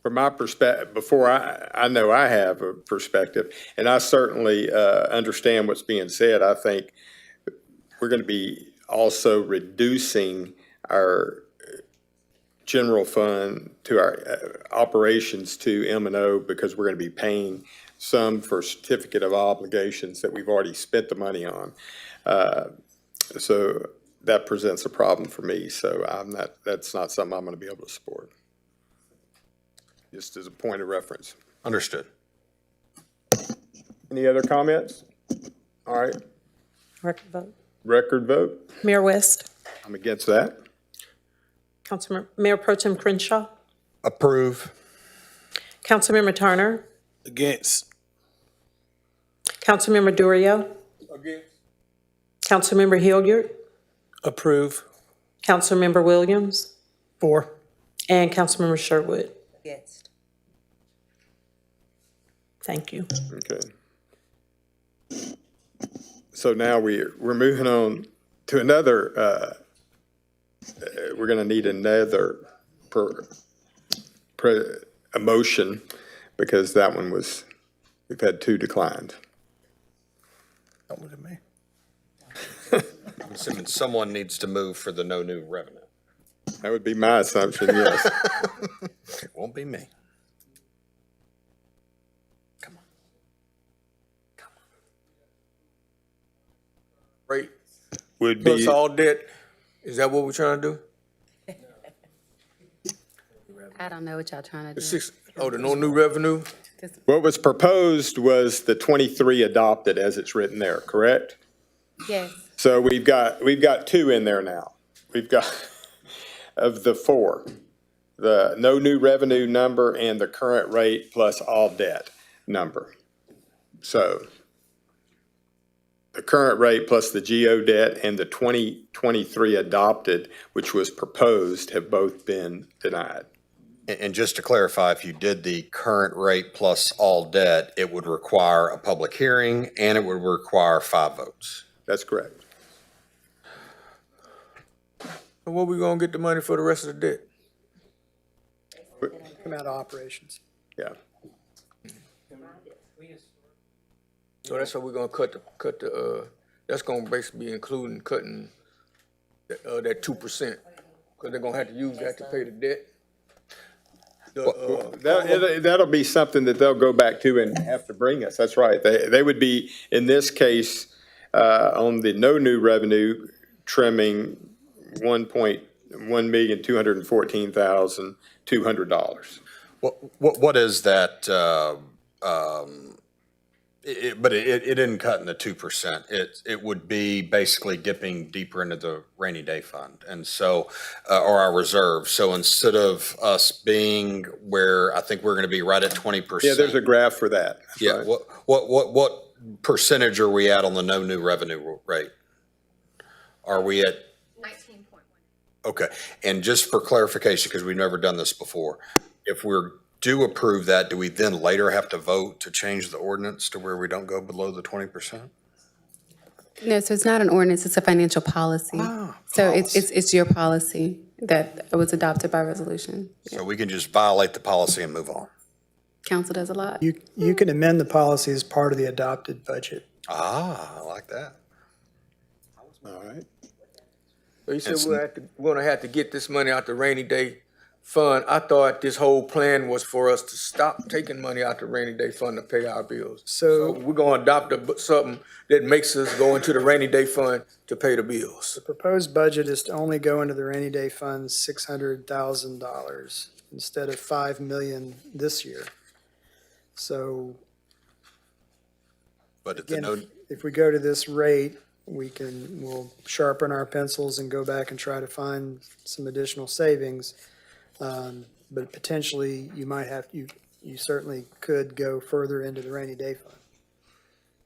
S6: From my perspective, before I know I have a perspective, and I certainly understand what's being said, I think we're going to be also reducing our general fund to our operations to M&O because we're going to be paying some for certificate of obligations that we've already spent the money on. So that presents a problem for me. So that's not something I'm going to be able to support. Just as a point of reference.
S1: Understood.
S6: Any other comments? All right,
S14: Record vote.
S6: record vote.
S14: Mayor West,
S6: I'm against that.
S14: Councilmember, Mayor Pro Tem Crenshaw,
S1: Approve.
S14: Councilmember Turner,
S7: Against.
S14: Councilmember Durio,
S5: Against.
S14: Councilmember Hilliard,
S12: Approve.
S14: Councilmember Williams,
S8: For.
S14: and Councilmember Sherwood.
S3: Against.
S14: Thank you.
S6: Okay. So now we're moving on to another, we're gonna need another a motion, because that one was, we've had 2 declined.
S7: Don't look at me.
S1: I'm assuming someone needs to move for the no new revenue.
S6: That would be my assumption, yes.
S1: It won't be me.
S5: Rate
S6: Would
S5: plus
S6: be,
S5: all debt, is that what we're trying to do?
S10: I don't know what y'all trying to
S5: The
S10: do.
S5: the no new revenue?
S6: what was proposed was the 23 adopted as it's written there, correct?
S10: Yes.
S6: So we've got 2 in there now. We've got, of the 4, the no new revenue number and the current rate plus all debt number. So the current rate plus the GO debt and the 2023 adopted, which was proposed, have both been denied.
S1: And just to clarify, if you did the current rate plus all debt, it would require a public hearing and it would require 5 votes.
S6: That's correct.
S5: And where we gonna get the money for the rest of the debt?
S2: Come out of operations.
S6: Yeah.
S5: So that's how we're gonna cut the, that's gonna basically be including cutting that 2%, because they're gonna have to use that to pay the debt.
S6: That'll be something that they'll go back to and have to bring us. That's right. They would be, in this case, on the no new revenue, trimming $1,214,200.
S1: What is that, but it didn't cut in the 2%. It would be basically dipping deeper into the rainy day fund. And so, or our reserve. So instead of us being where I think we're going to be right at 20%.
S6: Yeah, there's a graph for that. That's
S1: Yeah.
S6: right.
S1: What percentage are we at on the no new revenue rate? Are we at?
S16: 19.1.
S1: Okay. And just for clarification, because we've never done this before, if we're do approve that, do we then later have to vote to change the ordinance to where we don't go below the 20%?
S10: No, so it's not an ordinance, it's a financial policy. So it's your policy that was adopted by resolution.
S1: So we can just violate the policy and move on.
S10: Council does a lot.
S2: You can amend the policy as part of the adopted budget.
S1: I like that.
S6: All right.
S5: So you said we're gonna have to get this money out the rainy day fund. I thought this whole plan was for us to stop taking money out the rainy day fund to pay our bills. So we're gonna adopt something that makes us go into the rainy day fund to pay the bills.
S2: The proposed budget is to only go into the rainy day fund $600,000 instead of $5 million this year. So
S1: But
S2: again, if we go to this rate, we'll sharpen our pencils and go back and try to find some additional savings. But potentially you might have, you certainly could go further into the rainy day fund.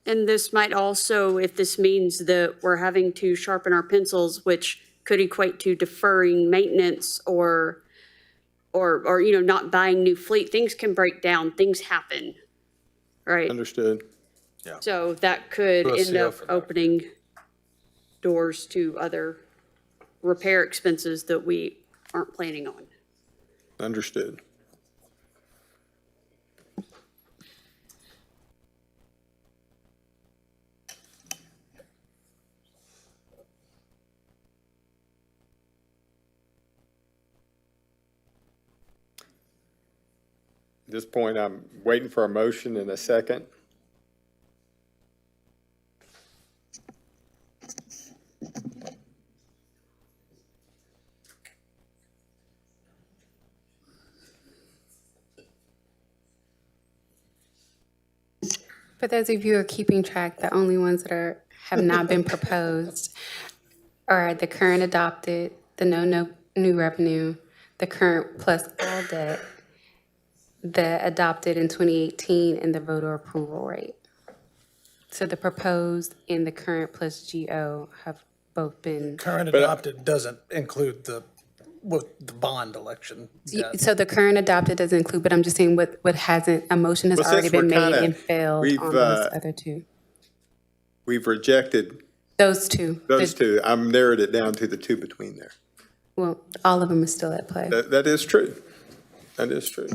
S4: And this might also, if this means that we're having to sharpen our pencils, which could equate to deferring maintenance or not buying new fleet, things can break down, things happen, right?
S6: Understood.
S4: So that could
S1: Do a
S4: end
S1: CO
S4: up
S1: for that.
S4: opening doors to other repair expenses that we aren't planning on.
S6: Understood. At this point, I'm waiting for a motion in a second.
S10: For those of you who are keeping track, the only ones that have not been proposed are the current adopted, the no new revenue, the current plus all debt, the adopted in 2018, and the voter approval rate. So the proposed and the current plus GO have both been.
S8: Current adopted doesn't include the with the bond election. Yeah.
S10: So the current adopted doesn't include, but I'm just saying what hasn't, a motion has
S6: Well,
S10: already
S6: since we're
S10: been made
S6: kinda-
S10: and failed
S6: we've,
S10: on those other two.
S6: We've rejected
S10: Those two.
S6: those two. I've narrowed it down to the two between there.
S10: Well, all of them are still at play.
S6: That is true. That is true.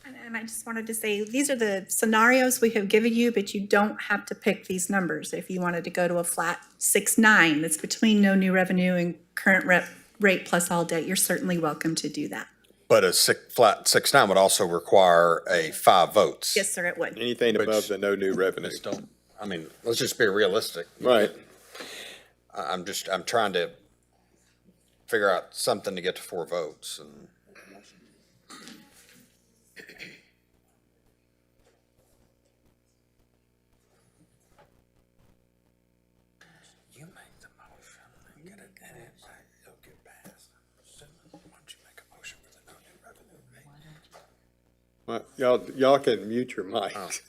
S15: And I just wanted to say, these are the scenarios we have given you, but you don't have to pick these numbers. If you wanted to go to a flat 6.9, that's between no new revenue and current rate plus all debt, you're certainly welcome to do that.
S1: But a flat 6.9 would also require a 5 votes.
S15: Yes, sir, it would.
S6: Anything above the no new revenue.
S1: I mean, let's just be realistic.
S6: Right.
S1: I'm trying to figure out something to get to 4 votes and. You make the motion and get it in it, it'll get passed. Why don't you make a motion for the no new revenue rate?
S6: Well, y'all can mute your mics.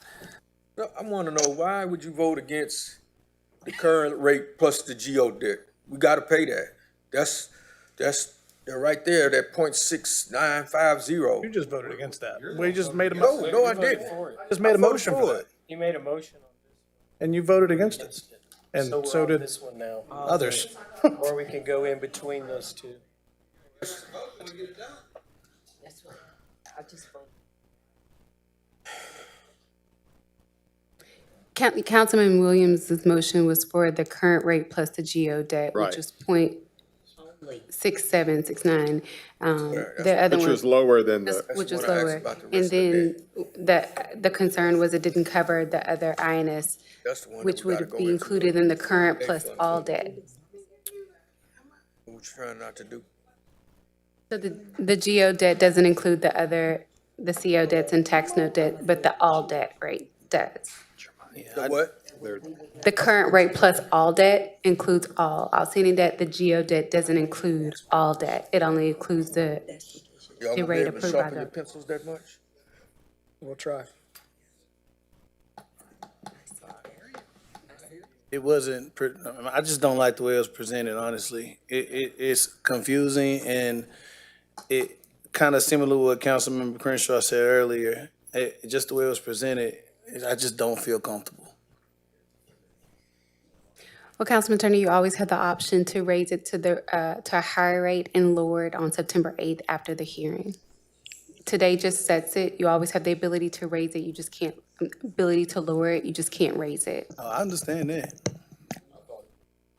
S5: No, I want to know, why would you vote against the current rate plus the GO debt? We got to pay that. That's they're right there, that 0.6950.
S8: You just voted against that. We just made a
S5: No,
S8: motion.
S5: no, I didn't.
S8: Just made a
S5: I voted
S8: motion for
S5: for
S8: that.
S5: it.
S12: You made a motion on
S8: And you voted against it. And
S12: this,
S8: so
S12: we're on
S8: did
S12: this one now.
S8: others.
S12: Or we can go in between those two.
S10: Councilman Williams' motion was for the current rate plus the GO debt,
S6: Right.
S10: which was 0.6769. The other
S6: Which
S10: one,
S6: was lower than the,
S10: which was
S5: what I asked
S10: lower.
S5: about the
S10: And
S5: rest of
S10: then the concern was it didn't cover the other INS,
S5: That's the one that
S10: which
S5: we gotta
S10: would
S5: go
S10: be
S5: into.
S10: included in the current plus all debt.
S5: What we're trying not to do.
S10: So the GO debt doesn't include the CO debts and tax note debt, but the all debt rate does.
S5: The what?
S10: The current rate plus all debt includes all outstanding debt. The GO debt doesn't include all debt. It only includes the
S5: Y'all gonna be
S10: rate
S5: able to
S10: approved by
S5: sharpen your
S10: the.
S5: pencils that much?
S2: We'll try.
S7: It wasn't, I just don't like the way it was presented, honestly. It's confusing, and it kind of similar to what Councilmember Crenshaw said earlier. Just the way it was presented, I just don't feel comfortable.
S10: Well, Councilman Turner, you always had the option to raise it to a higher rate and lower it on September 8th after the hearing. Today just sets it. You always have the ability to raise it. You just can't, ability to lower it. You just can't raise it.
S7: Oh, I understand that.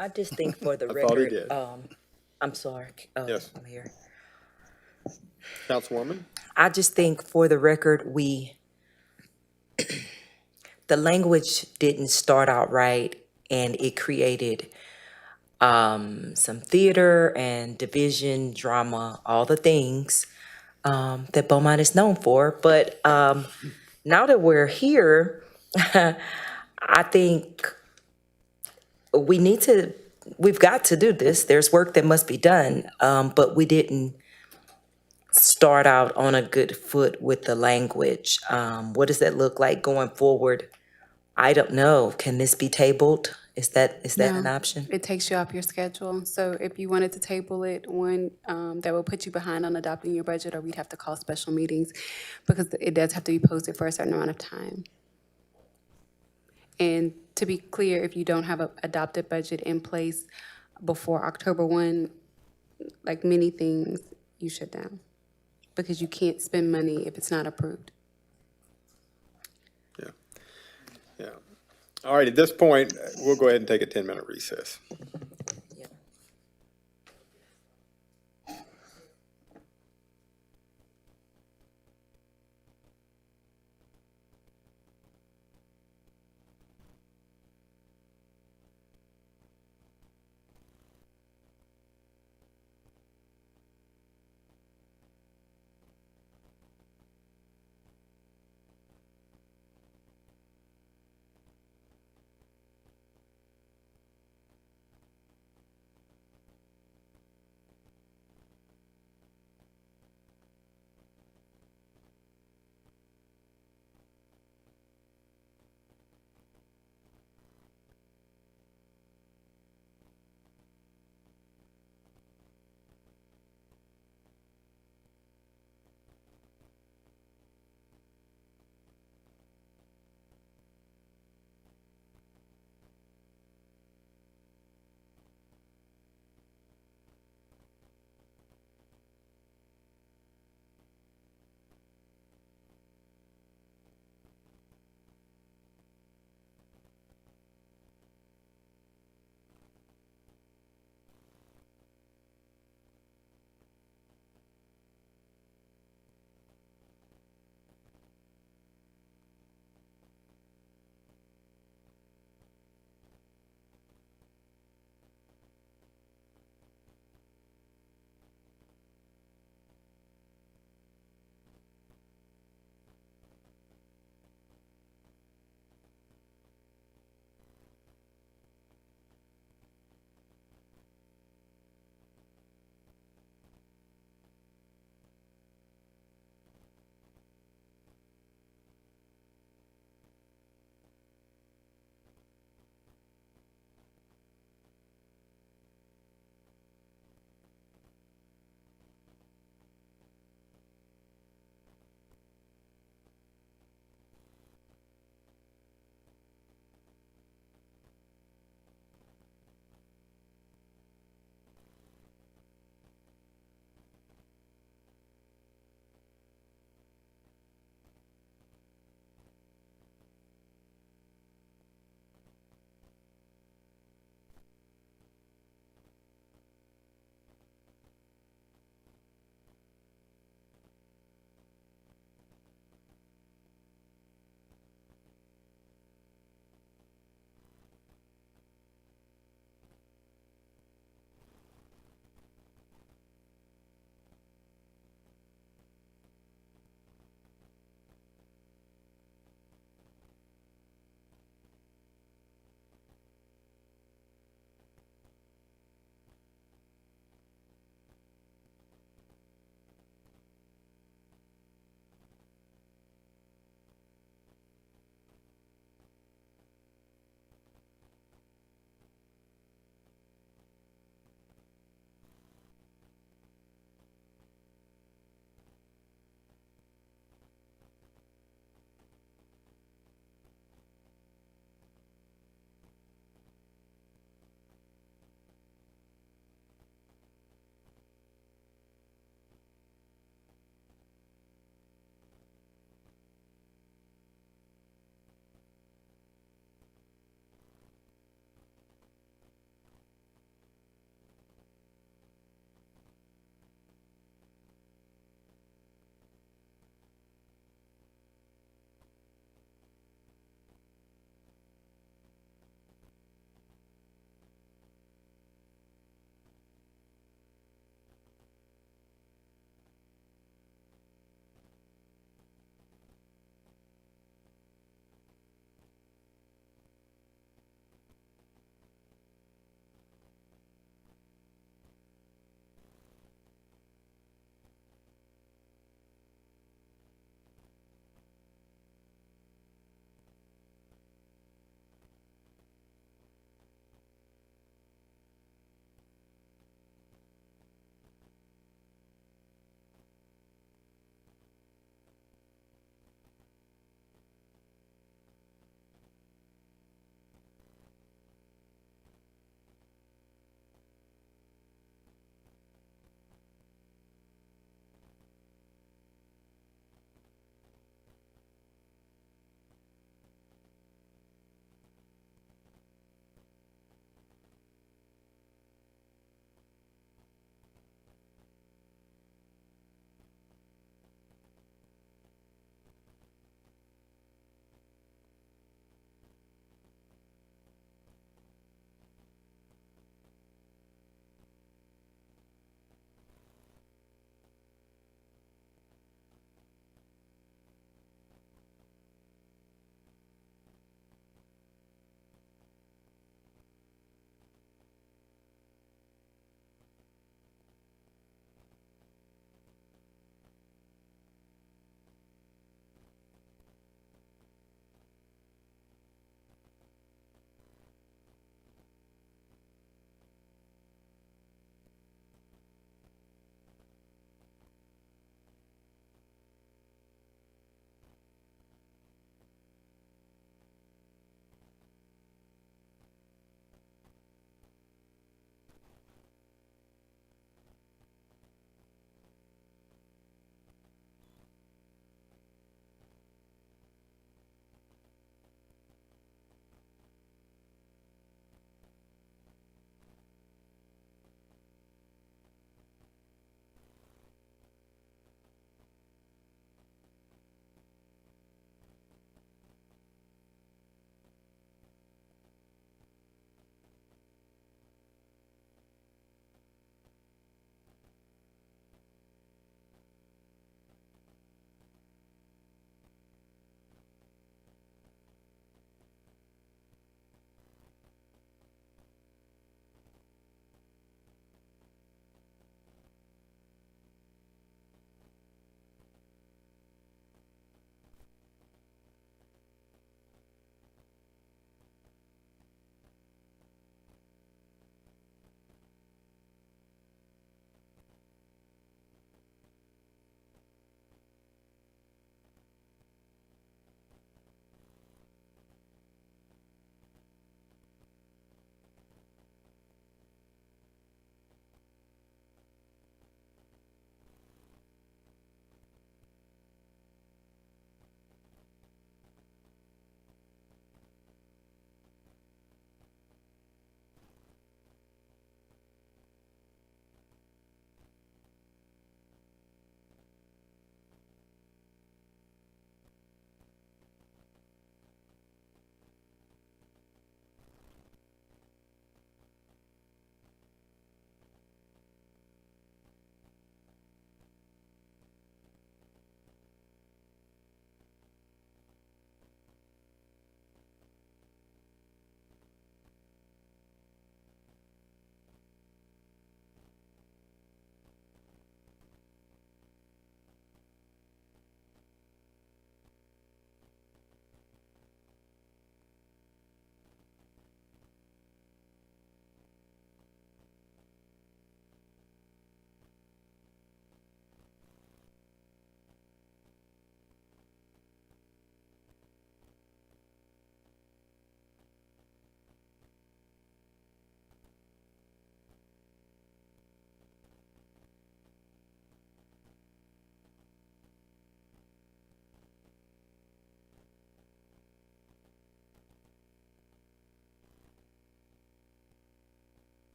S3: I just think for the
S6: thought he
S3: record,
S6: did.
S3: I'm sorry.
S6: Yes.
S3: Mayor.
S6: Councilwoman?
S3: I just think for the record, the language didn't start out right, and it created some theater and division, drama, all the things that Beaumont is known for. But now that we're here, I think we've got to do this. There's work that must be done, but we didn't start out on a good foot with the language. What does that look like going forward? I don't know. Can this be tabled? Is that an
S10: No,
S3: option?
S10: It takes you off your schedule. So if you wanted to table it, that will put you behind on adopting your budget, or we'd have to call special meetings because it does have to be posted for a certain amount of time. And to be clear, if you don't have an adopted budget in place before October 1, like many things, you shut down because you can't spend money if it's not approved.
S6: Yeah. All right, at this point, we'll go ahead and take a 10-minute recess.